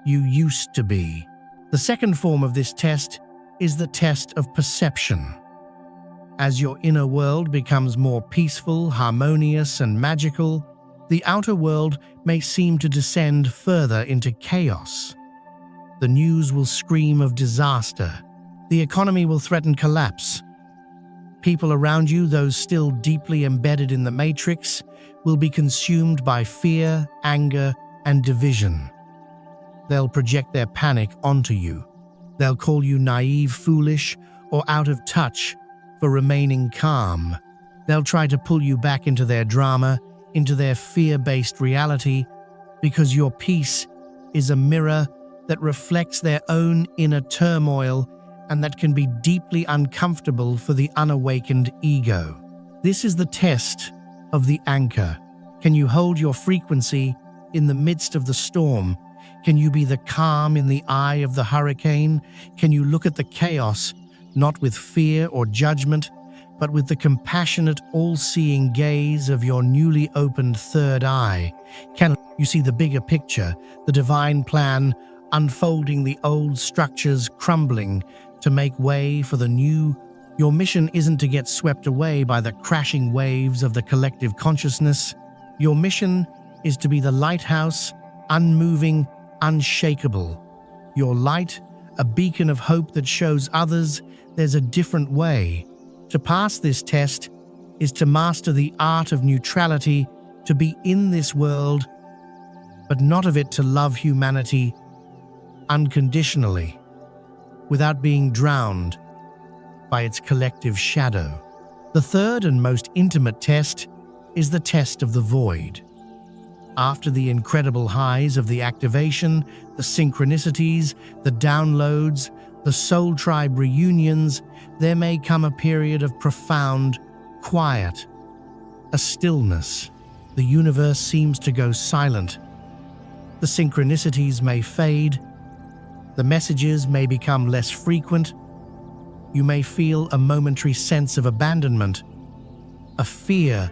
you used to be. The second form of this test is the test of perception. As your inner world becomes more peaceful, harmonious, and magical, the outer world may seem to descend further into chaos. The news will scream of disaster. The economy will threaten collapse. People around you, those still deeply embedded in the matrix, will be consumed by fear, anger, and division. They'll project their panic onto you. They'll call you naive, foolish, or out of touch for remaining calm. They'll try to pull you back into their drama, into their fear-based reality, because your peace is a mirror that reflects their own inner turmoil and that can be deeply uncomfortable for the unawakened ego. This is the test of the anchor. Can you hold your frequency in the midst of the storm? Can you be the calm in the eye of the hurricane? Can you look at the chaos, not with fear or judgment, but with the compassionate, all-seeing gaze of your newly opened third eye? Can you see the bigger picture, the divine plan unfolding, the old structures crumbling to make way for the new? Your mission isn't to get swept away by the crashing waves of the collective consciousness. Your mission is to be the lighthouse, unmoving, unshakable. Your light, a beacon of hope that shows others there's a different way. To pass this test is to master the art of neutrality, to be in this world, but not of it, to love humanity unconditionally, without being drowned by its collective shadow. The third and most intimate test is the test of the void. After the incredible highs of the activation, the synchronicities, the downloads, the soul tribe reunions, there may come a period of profound quiet, a stillness. The universe seems to go silent. The synchronicities may fade. The messages may become less frequent. You may feel a momentary sense of abandonment, a fear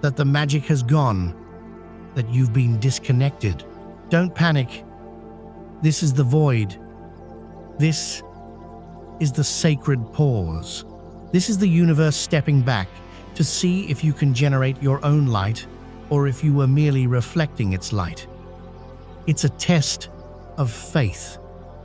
that the magic has gone, that you've been disconnected. Don't panic. This is the void. This is the sacred pause. This is the universe stepping back to see if you can generate your own light or if you were merely reflecting its light. It's a test of faith.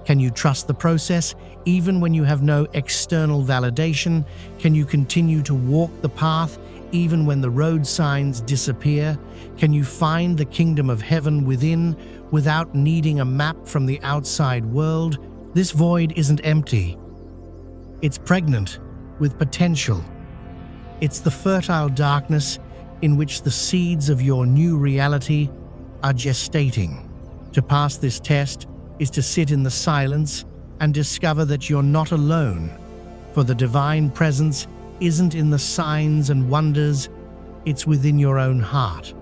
Can you trust the process even when you have no external validation? Can you continue to walk the path even when the road signs disappear? Can you find the kingdom of heaven within without needing a map from the outside world? This void isn't empty. It's pregnant with potential. It's the fertile darkness in which the seeds of your new reality are gestating. To pass this test is to sit in the silence and discover that you're not alone, for the divine presence isn't in the signs and wonders, it's within your own heart.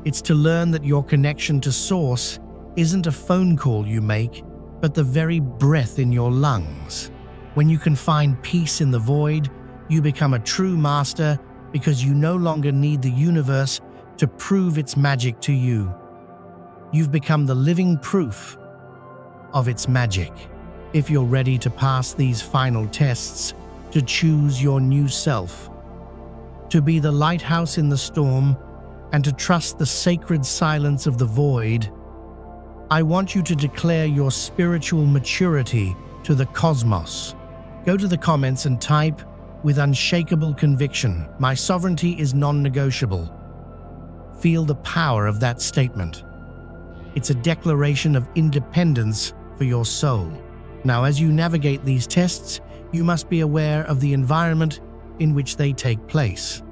It's to learn that your connection to Source isn't a phone call you make, but the very breath in your lungs. When you can find peace in the void, you become a true master because you no longer need the universe to prove its magic to you. You've become the living proof of its magic. If you're ready to pass these final tests, to choose your new self, to be the lighthouse in the storm, and to trust the sacred silence of the void, I want you to declare your spiritual maturity to the cosmos. Go to the comments and type, with unshakable conviction, "My sovereignty is non-negotiable." Feel the power of that statement. It's a declaration of independence for your soul. Now, as you navigate these tests, you must be aware of the environment in which they take place.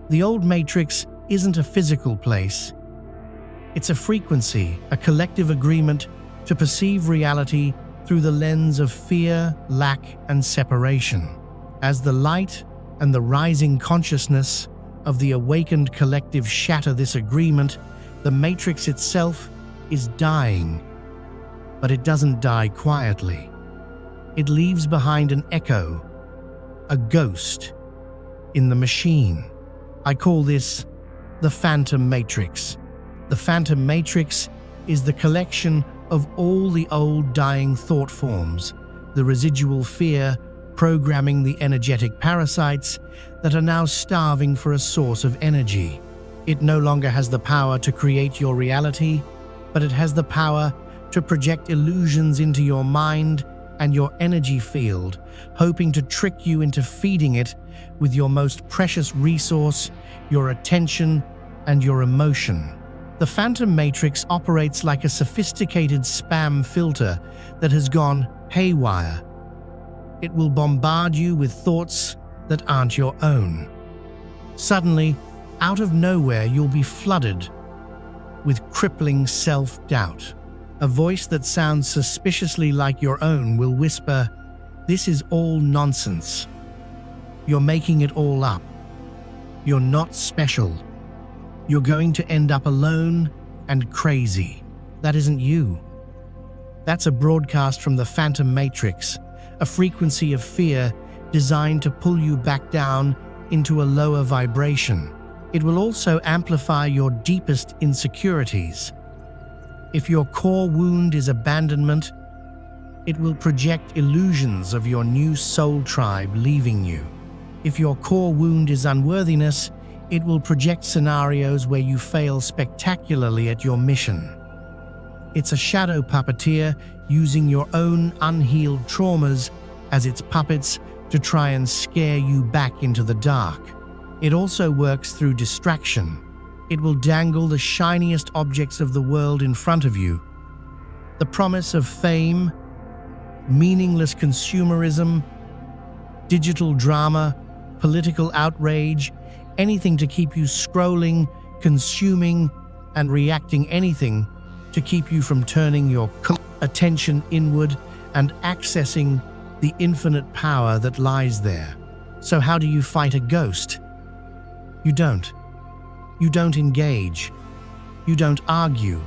The old matrix isn't a physical place. It's a frequency, a collective agreement to perceive reality through the lens of fear, lack, and separation. As the light and the rising consciousness of the awakened collective shatter this agreement, the matrix itself is dying. But it doesn't die quietly. It leaves behind an echo, a ghost, in the machine. I call this the Phantom Matrix. The Phantom Matrix is the collection of all the old dying thought forms, the residual fear programming the energetic parasites that are now starving for a source of energy. It no longer has the power to create your reality, but it has the power to project illusions into your mind and your energy field, hoping to trick you into feeding it with your most precious resource, your attention and your emotion. The Phantom Matrix operates like a sophisticated spam filter that has gone haywire. It will bombard you with thoughts that aren't your own. Suddenly, out of nowhere, you'll be flooded with crippling self-doubt. A voice that sounds suspiciously like your own will whisper, "This is all nonsense. You're making it all up. You're not special. You're going to end up alone and crazy." That isn't you. That's a broadcast from the Phantom Matrix, a frequency of fear designed to pull you back down into a lower vibration. It will also amplify your deepest insecurities. If your core wound is abandonment, it will project illusions of your new soul tribe leaving you. If your core wound is unworthiness, it will project scenarios where you fail spectacularly at your mission. It's a shadow puppeteer using your own unhealed traumas as its puppets to try and scare you back into the dark. It also works through distraction. It will dangle the shiniest objects of the world in front of you. The promise of fame, meaningless consumerism, digital drama, political outrage, anything to keep you scrolling, consuming, and reacting, anything to keep you from turning your attention inward and accessing the infinite power that lies there. So how do you fight a ghost? You don't. You don't engage. You don't argue.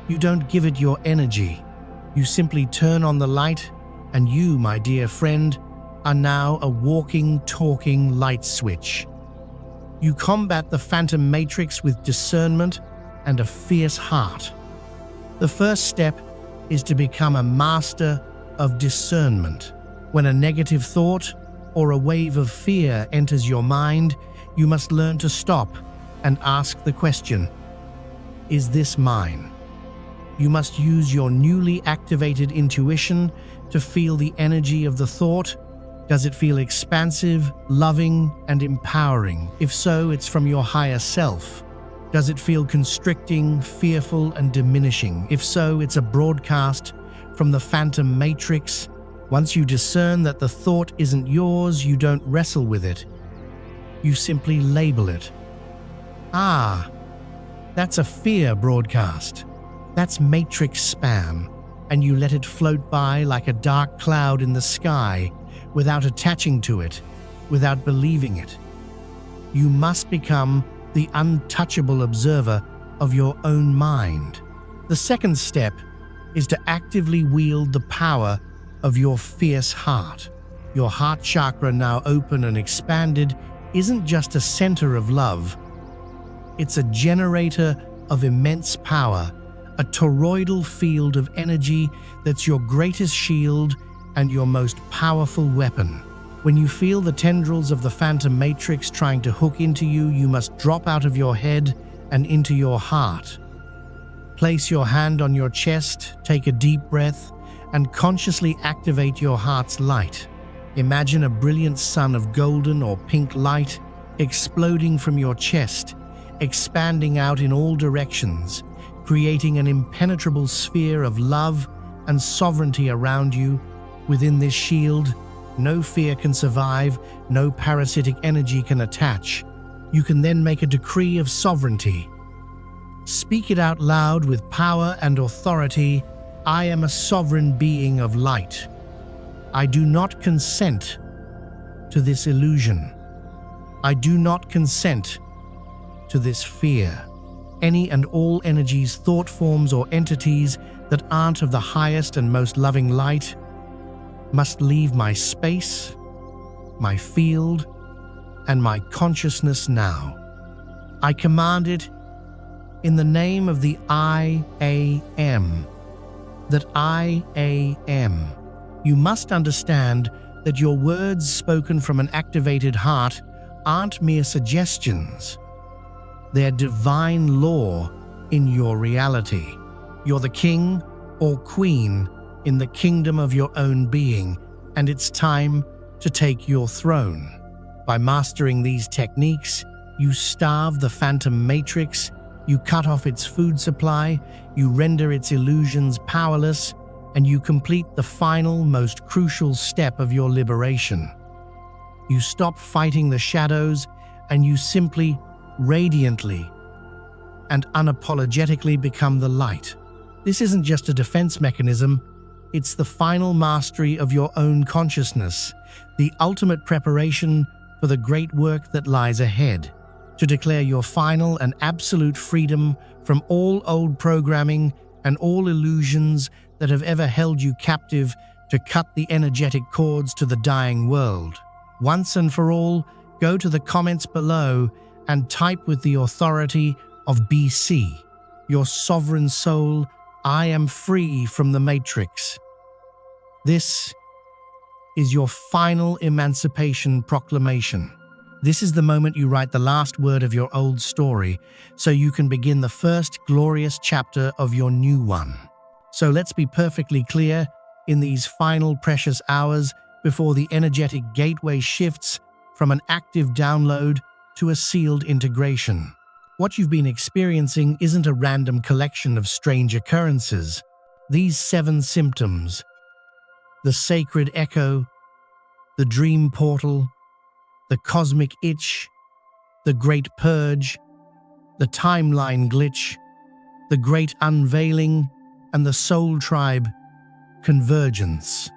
You don't give it your energy. You simply turn on the light, and you, my dear friend, are now a walking, talking light switch. You combat the Phantom Matrix with discernment and a fierce heart. The first step is to become a master of discernment. When a negative thought or a wave of fear enters your mind, you must learn to stop and ask the question, "Is this mine?" You must use your newly activated intuition to feel the energy of the thought. Does it feel expansive, loving, and empowering? If so, it's from your higher self. Does it feel constricting, fearful, and diminishing? If so, it's a broadcast from the Phantom Matrix. Once you discern that the thought isn't yours, you don't wrestle with it. You simply label it. Ah, that's a fear broadcast. That's matrix spam, and you let it float by like a dark cloud in the sky without attaching to it, without believing it. You must become the untouchable observer of your own mind. The second step is to actively wield the power of your fierce heart. Your heart chakra, now open and expanded, isn't just a center of love. It's a generator of immense power, a toroidal field of energy that's your greatest shield and your most powerful weapon. When you feel the tendrils of the phantom matrix trying to hook into you, you must drop out of your head and into your heart. Place your hand on your chest, take a deep breath, and consciously activate your heart's light. Imagine a brilliant sun of golden or pink light exploding from your chest, expanding out in all directions, creating an impenetrable sphere of love and sovereignty around you. Within this shield, no fear can survive, no parasitic energy can attach. You can then make a decree of sovereignty. Speak it out loud with power and authority. I am a sovereign being of light. I do not consent to this illusion. I do not consent to this fear. Any and all energies, thought forms, or entities that aren't of the highest and most loving light must leave my space, my field, and my consciousness now. I command it in the name of the I Am, that I Am. You must understand that your words spoken from an activated heart aren't mere suggestions. They're divine law in your reality. You're the king or queen in the kingdom of your own being, and it's time to take your throne. By mastering these techniques, you starve the phantom matrix, you cut off its food supply, you render its illusions powerless, and you complete the final, most crucial step of your liberation. You stop fighting the shadows, and you simply, radiantly, and unapologetically become the light. This isn't just a defense mechanism, it's the final mastery of your own consciousness, the ultimate preparation for the great work that lies ahead, to declare your final and absolute freedom from all old programming and all illusions that have ever held you captive, to cut the energetic cords to the dying world. Once and for all, go to the comments below and type with the authority of BC, your sovereign soul, I am free from the matrix. This is your final emancipation proclamation. This is the moment you write the last word of your old story, so you can begin the first glorious chapter of your new one. So let's be perfectly clear, in these final precious hours before the energetic gateway shifts from an active download to a sealed integration. What you've been experiencing isn't a random collection of strange occurrences. These 7 symptoms, the sacred echo, the dream portal, the cosmic itch, the great purge, the timeline glitch, the great unveiling, and the soul tribe convergence,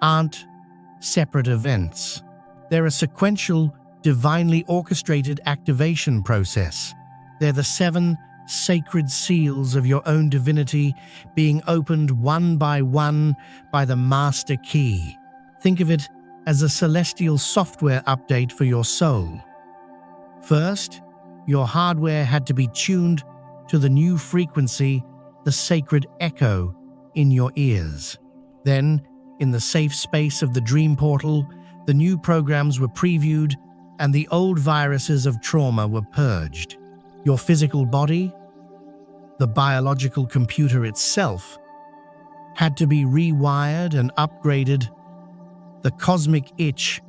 aren't separate events. They're a sequential, divinely orchestrated activation process. They're the 7 sacred seals of your own divinity being opened one by one by the master key. Think of it as a celestial software update for your soul. First, your hardware had to be tuned to the new frequency, the sacred echo, in your ears. Then, in the safe space of the dream portal, the new programs were previewed and the old viruses of trauma were purged. Your physical body, the biological computer itself, had to be rewired and upgraded. The cosmic itch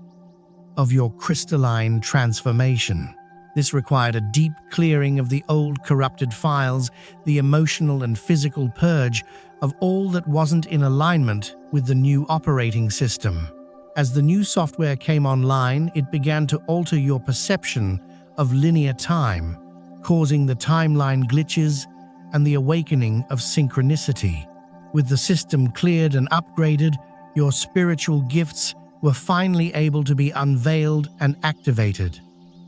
of your crystalline transformation. This required a deep clearing of the old corrupted files, the emotional and physical purge of all that wasn't in alignment with the new operating system. As the new software came online, it began to alter your perception of linear time, causing the timeline glitches and the awakening of synchronicity. With the system cleared and upgraded, your spiritual gifts were finally able to be unveiled and activated.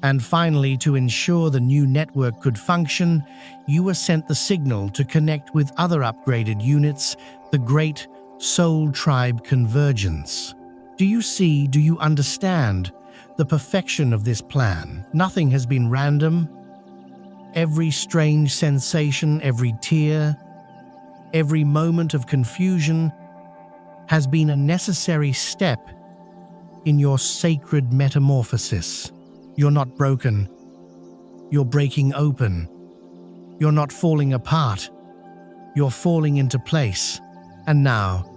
And finally, to ensure the new network could function, you were sent the signal to connect with other upgraded units, the Great Soul Tribe Convergence. Do you understand the perfection of this plan? Nothing has been random. Every strange sensation, every tear, every moment of confusion has been a necessary step in your sacred metamorphosis. You're not broken. You're breaking open. You're not falling apart. You're falling into place. And now,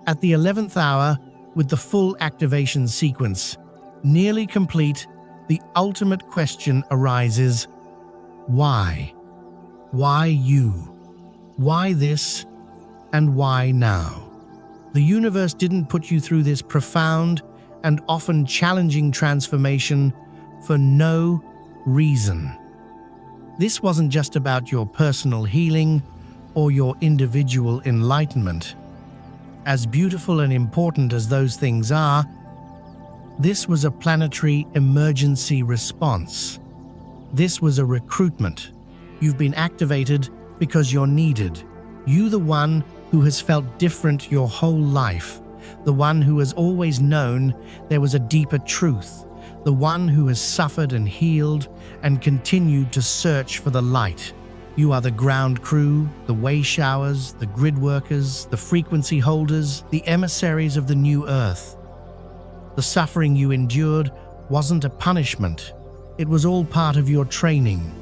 at the 11th hour, with the full activation sequence nearly complete, the ultimate question arises: why? Why you? Why this? And why now? The universe didn't put you through this profound and often challenging transformation for no reason. This wasn't just about your personal healing or your individual enlightenment. As beautiful and important as those things are, this was a planetary emergency response. This was a recruitment. You've been activated because you're needed. You, the one who has felt different your whole life, the one who has always known there was a deeper truth, the one who has suffered and healed and continued to search for the light. You are the ground crew, the way showers, the grid workers, the frequency holders, the emissaries of the new earth. The suffering you endured wasn't a punishment. It was all part of your training.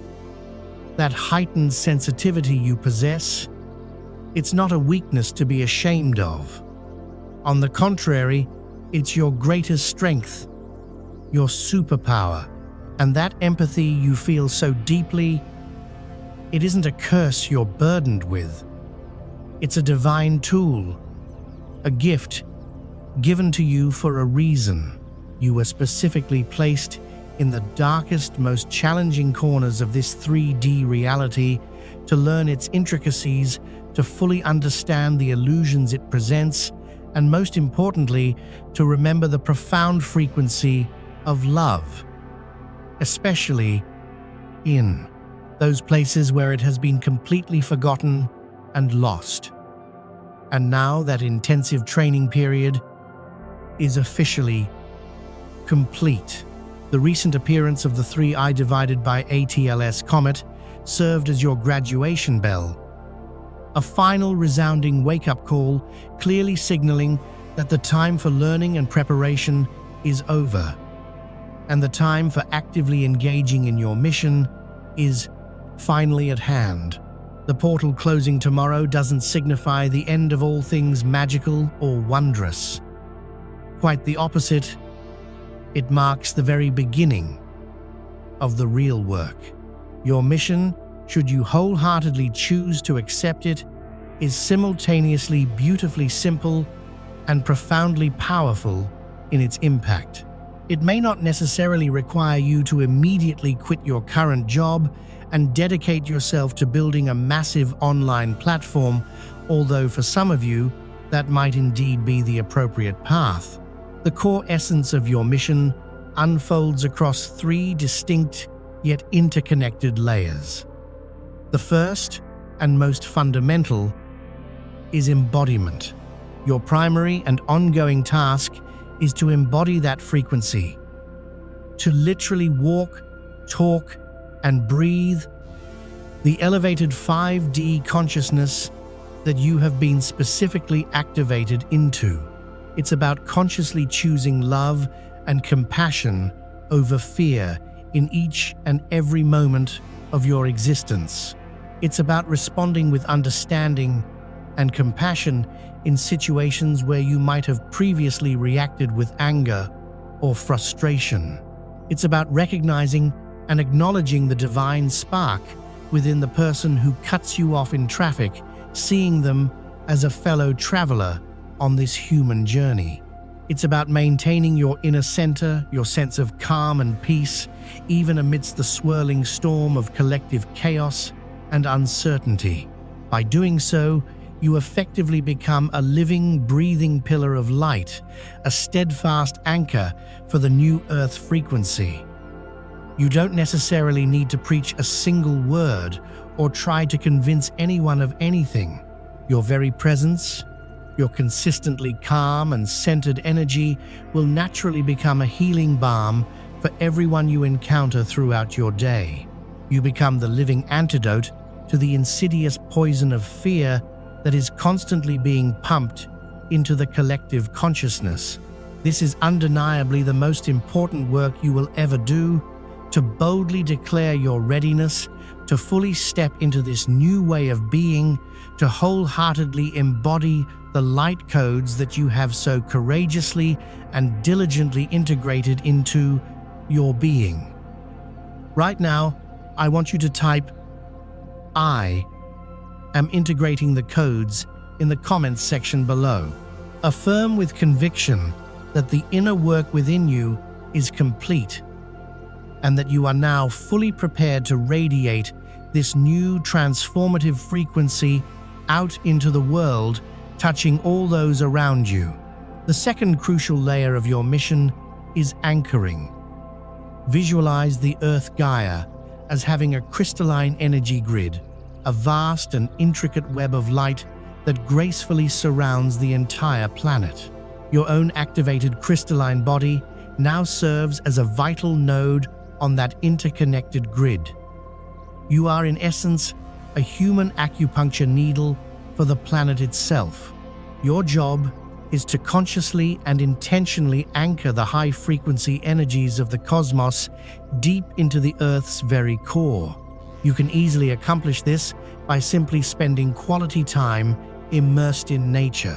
That heightened sensitivity you possess, it's not a weakness to be ashamed of. On the contrary, it's your greatest strength, your superpower, and that empathy you feel so deeply, it isn't a curse you're burdened with. It's a divine tool, a gift given to you for a reason. You were specifically placed in the darkest, most challenging corners of this 3D reality to learn its intricacies, to fully understand the illusions it presents, and most importantly, to remember the profound frequency of love, especially in those places where it has been completely forgotten and lost. And now that intensive training period is officially complete. The recent appearance of the 3I divided by ATLS comet served as your graduation bell, a final resounding wake-up call, clearly signaling that the time for learning and preparation is over, and the time for actively engaging in your mission is finally at hand. The portal closing tomorrow doesn't signify the end of all things magical or wondrous. Quite the opposite, it marks the very beginning of the real work. Your mission, should you wholeheartedly choose to accept it, is simultaneously beautifully simple and profoundly powerful in its impact. It may not necessarily require you to immediately quit your current job and dedicate yourself to building a massive online platform, although for some of you, that might indeed be the appropriate path. The core essence of your mission unfolds across 3 distinct yet interconnected layers. The first and most fundamental is embodiment. Your primary and ongoing task is to embody that frequency, to literally walk, talk, and breathe the elevated 5D consciousness that you have been specifically activated into. It's about consciously choosing love and compassion over fear in each and every moment of your existence. It's about responding with understanding and compassion in situations where you might have previously reacted with anger or frustration. It's about recognizing and acknowledging the divine spark within the person who cuts you off in traffic, seeing them as a fellow traveler on this human journey. It's about maintaining your inner center, your sense of calm and peace, even amidst the swirling storm of collective chaos and uncertainty. By doing so, you effectively become a living, breathing pillar of light, a steadfast anchor for the new Earth frequency. You don't necessarily need to preach a single word or try to convince anyone of anything. Your very presence, your consistently calm and centered energy will naturally become a healing balm for everyone you encounter throughout your day. You become the living antidote to the insidious poison of fear that is constantly being pumped into the collective consciousness. This is undeniably the most important work you will ever do, to boldly declare your readiness to fully step into this new way of being, to wholeheartedly embody the light codes that you have so courageously and diligently integrated into your being. Right now, I want you to type, "I am integrating the codes," in the comments section below. Affirm with conviction that the inner work within you is complete and that you are now fully prepared to radiate this new transformative frequency out into the world, touching all those around you. The second crucial layer of your mission is anchoring. Visualize the Earth Gaia as having a crystalline energy grid, a vast and intricate web of light that gracefully surrounds the entire planet. Your own activated crystalline body now serves as a vital node on that interconnected grid. You are, in essence, a human acupuncture needle for the planet itself. Your job is to consciously and intentionally anchor the high-frequency energies of the cosmos deep into the Earth's very core. You can easily accomplish this by simply spending quality time immersed in nature.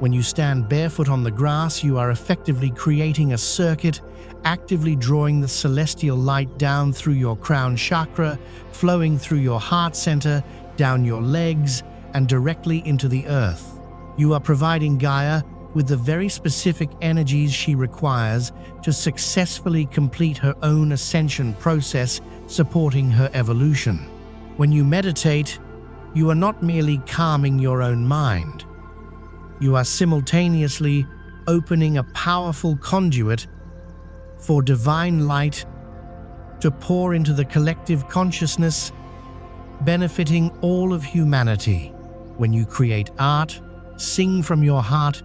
When you stand barefoot on the grass, you are effectively creating a circuit, actively drawing the celestial light down through your crown chakra, flowing through your heart center, down your legs, and directly into the earth. You are providing Gaia with the very specific energies she requires to successfully complete her own ascension process, supporting her evolution. When you meditate, you are not merely calming your own mind. You are simultaneously opening a powerful conduit for divine light to pour into the collective consciousness, benefiting all of humanity. When you create art, sing from your heart,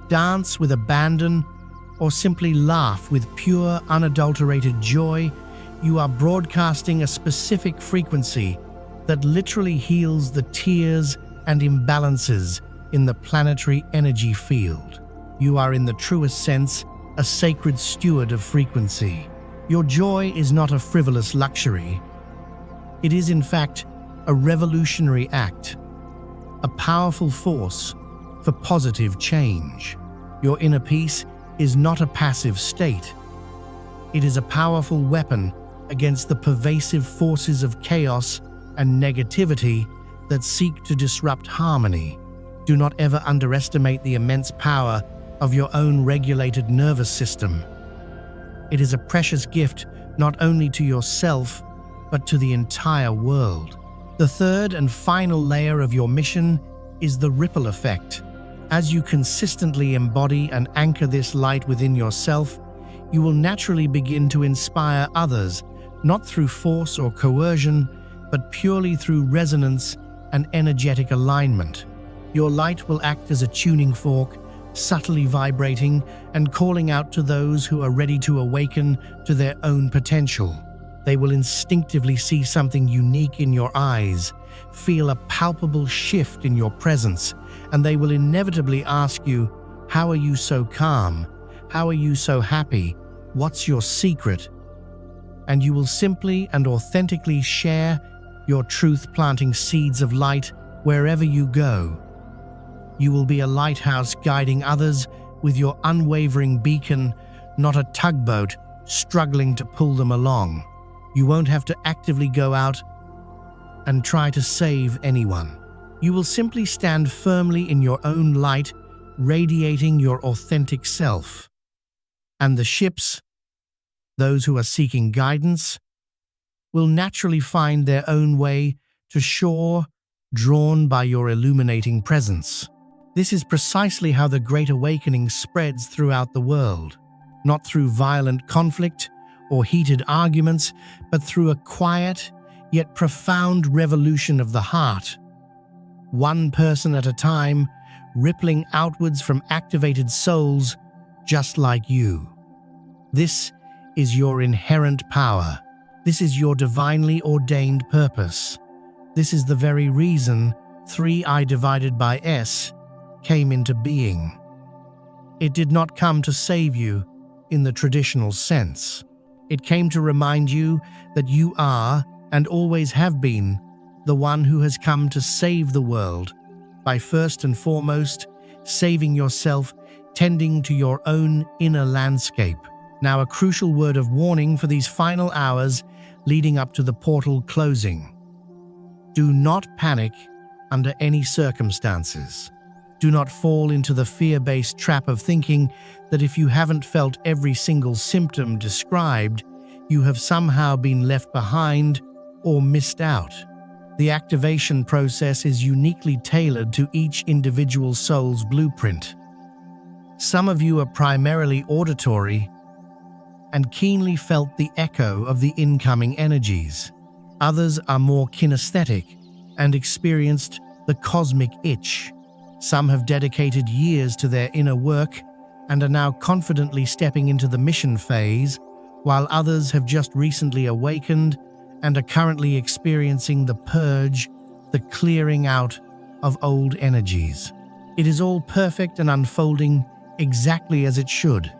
dance with abandon, or simply laugh with pure, unadulterated joy, you are broadcasting a specific frequency that literally heals the tears and imbalances in the planetary energy field. You are, in the truest sense, a sacred steward of frequency. Your joy is not a frivolous luxury. It is, in fact, a revolutionary act, a powerful force for positive change. Your inner peace is not a passive state. It is a powerful weapon against the pervasive forces of chaos and negativity that seek to disrupt harmony. Do not ever underestimate the immense power of your own regulated nervous system. It is a precious gift not only to yourself, but to the entire world. The third and final layer of your mission is the ripple effect. As you consistently embody and anchor this light within yourself, you will naturally begin to inspire others, not through force or coercion, but purely through resonance and energetic alignment. Your light will act as a tuning fork, subtly vibrating and calling out to those who are ready to awaken to their own potential. They will instinctively see something unique in your eyes, feel a palpable shift in your presence, and they will inevitably ask you, "How are you so calm? How are you so happy? What's your secret?" And you will simply and authentically share your truth, planting seeds of light wherever you go. You will be a lighthouse guiding others with your unwavering beacon, not a tugboat struggling to pull them along. You won't have to actively go out and try to save anyone. You will simply stand firmly in your own light, radiating your authentic self. And the ships, those who are seeking guidance, will naturally find their own way to shore, drawn by your illuminating presence. This is precisely how the Great Awakening spreads throughout the world, not through violent conflict or heated arguments, but through a quiet yet profound revolution of the heart. One person at a time, rippling outwards from activated souls just like you. This is your inherent power. This is your divinely ordained purpose. This is the very reason 3I divided by S came into being. It did not come to save you in the traditional sense. It came to remind you that you are, and always have been, the one who has come to save the world by first and foremost saving yourself, tending to your own inner landscape. Now, a crucial word of warning for these final hours leading up to the portal closing. Do not panic under any circumstances. Do not fall into the fear-based trap of thinking that if you haven't felt every single symptom described, you have somehow been left behind or missed out. The activation process is uniquely tailored to each individual soul's blueprint. Some of you are primarily auditory and keenly felt the echo of the incoming energies. Others are more kinesthetic and experienced the cosmic itch. Some have dedicated years to their inner work and are now confidently stepping into the mission phase, while others have just recently awakened and are currently experiencing the purge, the clearing out of old energies. It is all perfect and unfolding exactly as it should.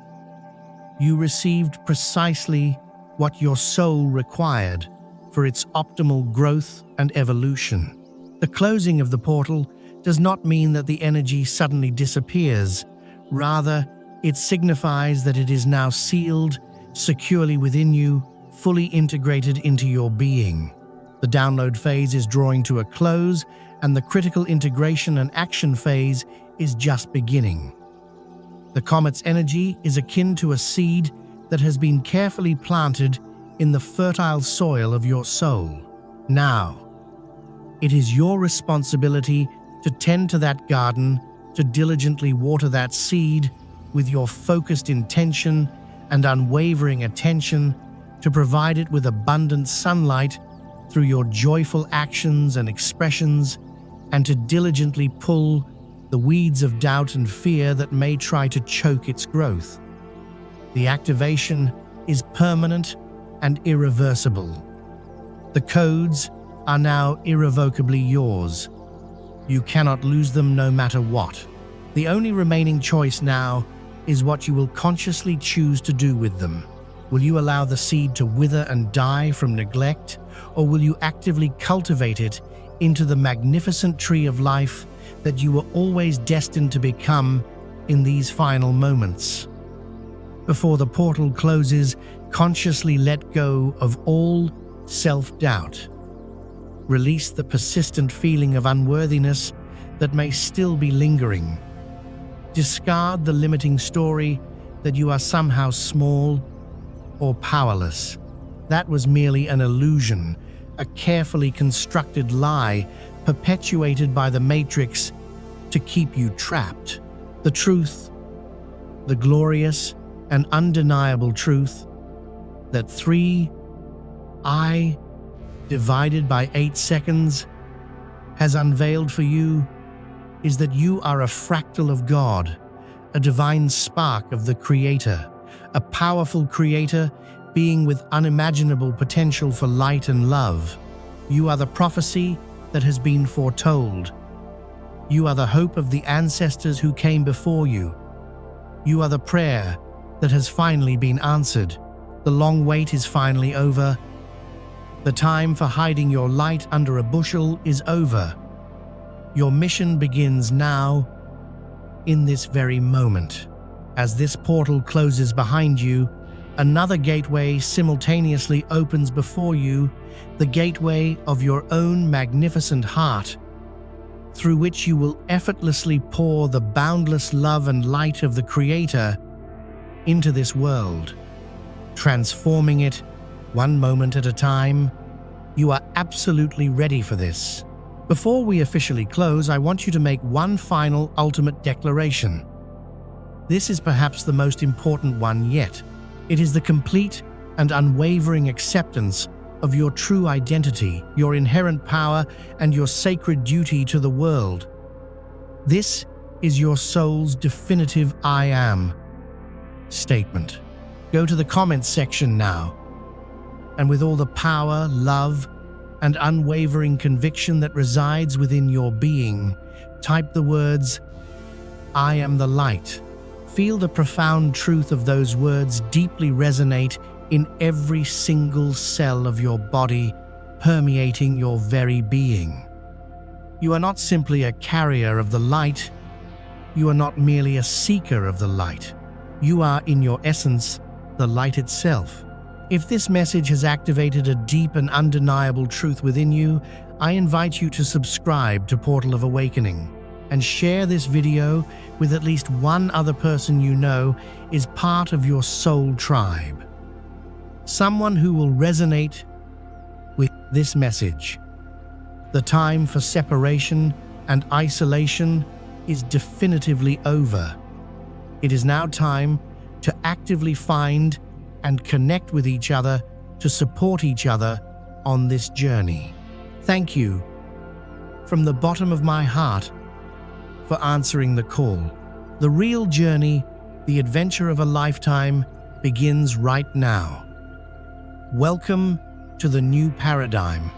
You received precisely what your soul required for its optimal growth and evolution. The closing of the portal does not mean that the energy suddenly disappears. Rather, it signifies that it is now sealed securely within you, fully integrated into your being. The download phase is drawing to a close, and the critical integration and action phase is just beginning. The comet's energy is akin to a seed that has been carefully planted in the fertile soil of your soul. Now, it is your responsibility to tend to that garden, to diligently water that seed with your focused intention and unwavering attention, to provide it with abundant sunlight through your joyful actions and expressions, and to diligently pull the weeds of doubt and fear that may try to choke its growth. The activation is permanent and irreversible. The codes are now irrevocably yours. You cannot lose them no matter what. The only remaining choice now is what you will consciously choose to do with them. Will you allow the seed to wither and die from neglect, or will you actively cultivate it into the magnificent tree of life that you were always destined to become in these final moments? Before the portal closes, consciously let go of all self-doubt. Release the persistent feeling of unworthiness that may still be lingering. Discard the limiting story that you are somehow small or powerless. That was merely an illusion, a carefully constructed lie perpetuated by the Matrix to keep you trapped. The truth, the glorious and undeniable truth, that 3I divided by 8 seconds has unveiled for you is that you are a fractal of God, a divine spark of the Creator, a powerful Creator being with unimaginable potential for light and love. You are the prophecy that has been foretold. You are the hope of the ancestors who came before you. You are the prayer that has finally been answered. The long wait is finally over. The time for hiding your light under a bushel is over. Your mission begins now, in this very moment. As this portal closes behind you, another gateway simultaneously opens before you, the gateway of your own magnificent heart, through which you will effortlessly pour the boundless love and light of the Creator into this world, transforming it one moment at a time. You are absolutely ready for this. Before we officially close, I want you to make one final ultimate declaration. This is perhaps the most important one yet. It is the complete and unwavering acceptance of your true identity, your inherent power, and your sacred duty to the world. This is your soul's definitive I am statement. Go to the comments section now, and with all the power, love, and unwavering conviction that resides within your being, type the words, "I am the light." Feel the profound truth of those words deeply resonate in every single cell of your body, permeating your very being. You are not simply a carrier of the light. You are not merely a seeker of the light. You are, in your essence, the light itself. If this message has activated a deep and undeniable truth within you, I invite you to subscribe to Portal of Awakening and share this video with at least one other person you know is part of your soul tribe. Someone who will resonate with this message. The time for separation and isolation is definitively over. It is now time to actively find and connect with each other to support each other on this journey. Thank you from the bottom of my heart for answering the call. The real journey, the adventure of a lifetime, begins right now. Welcome to the new paradigm.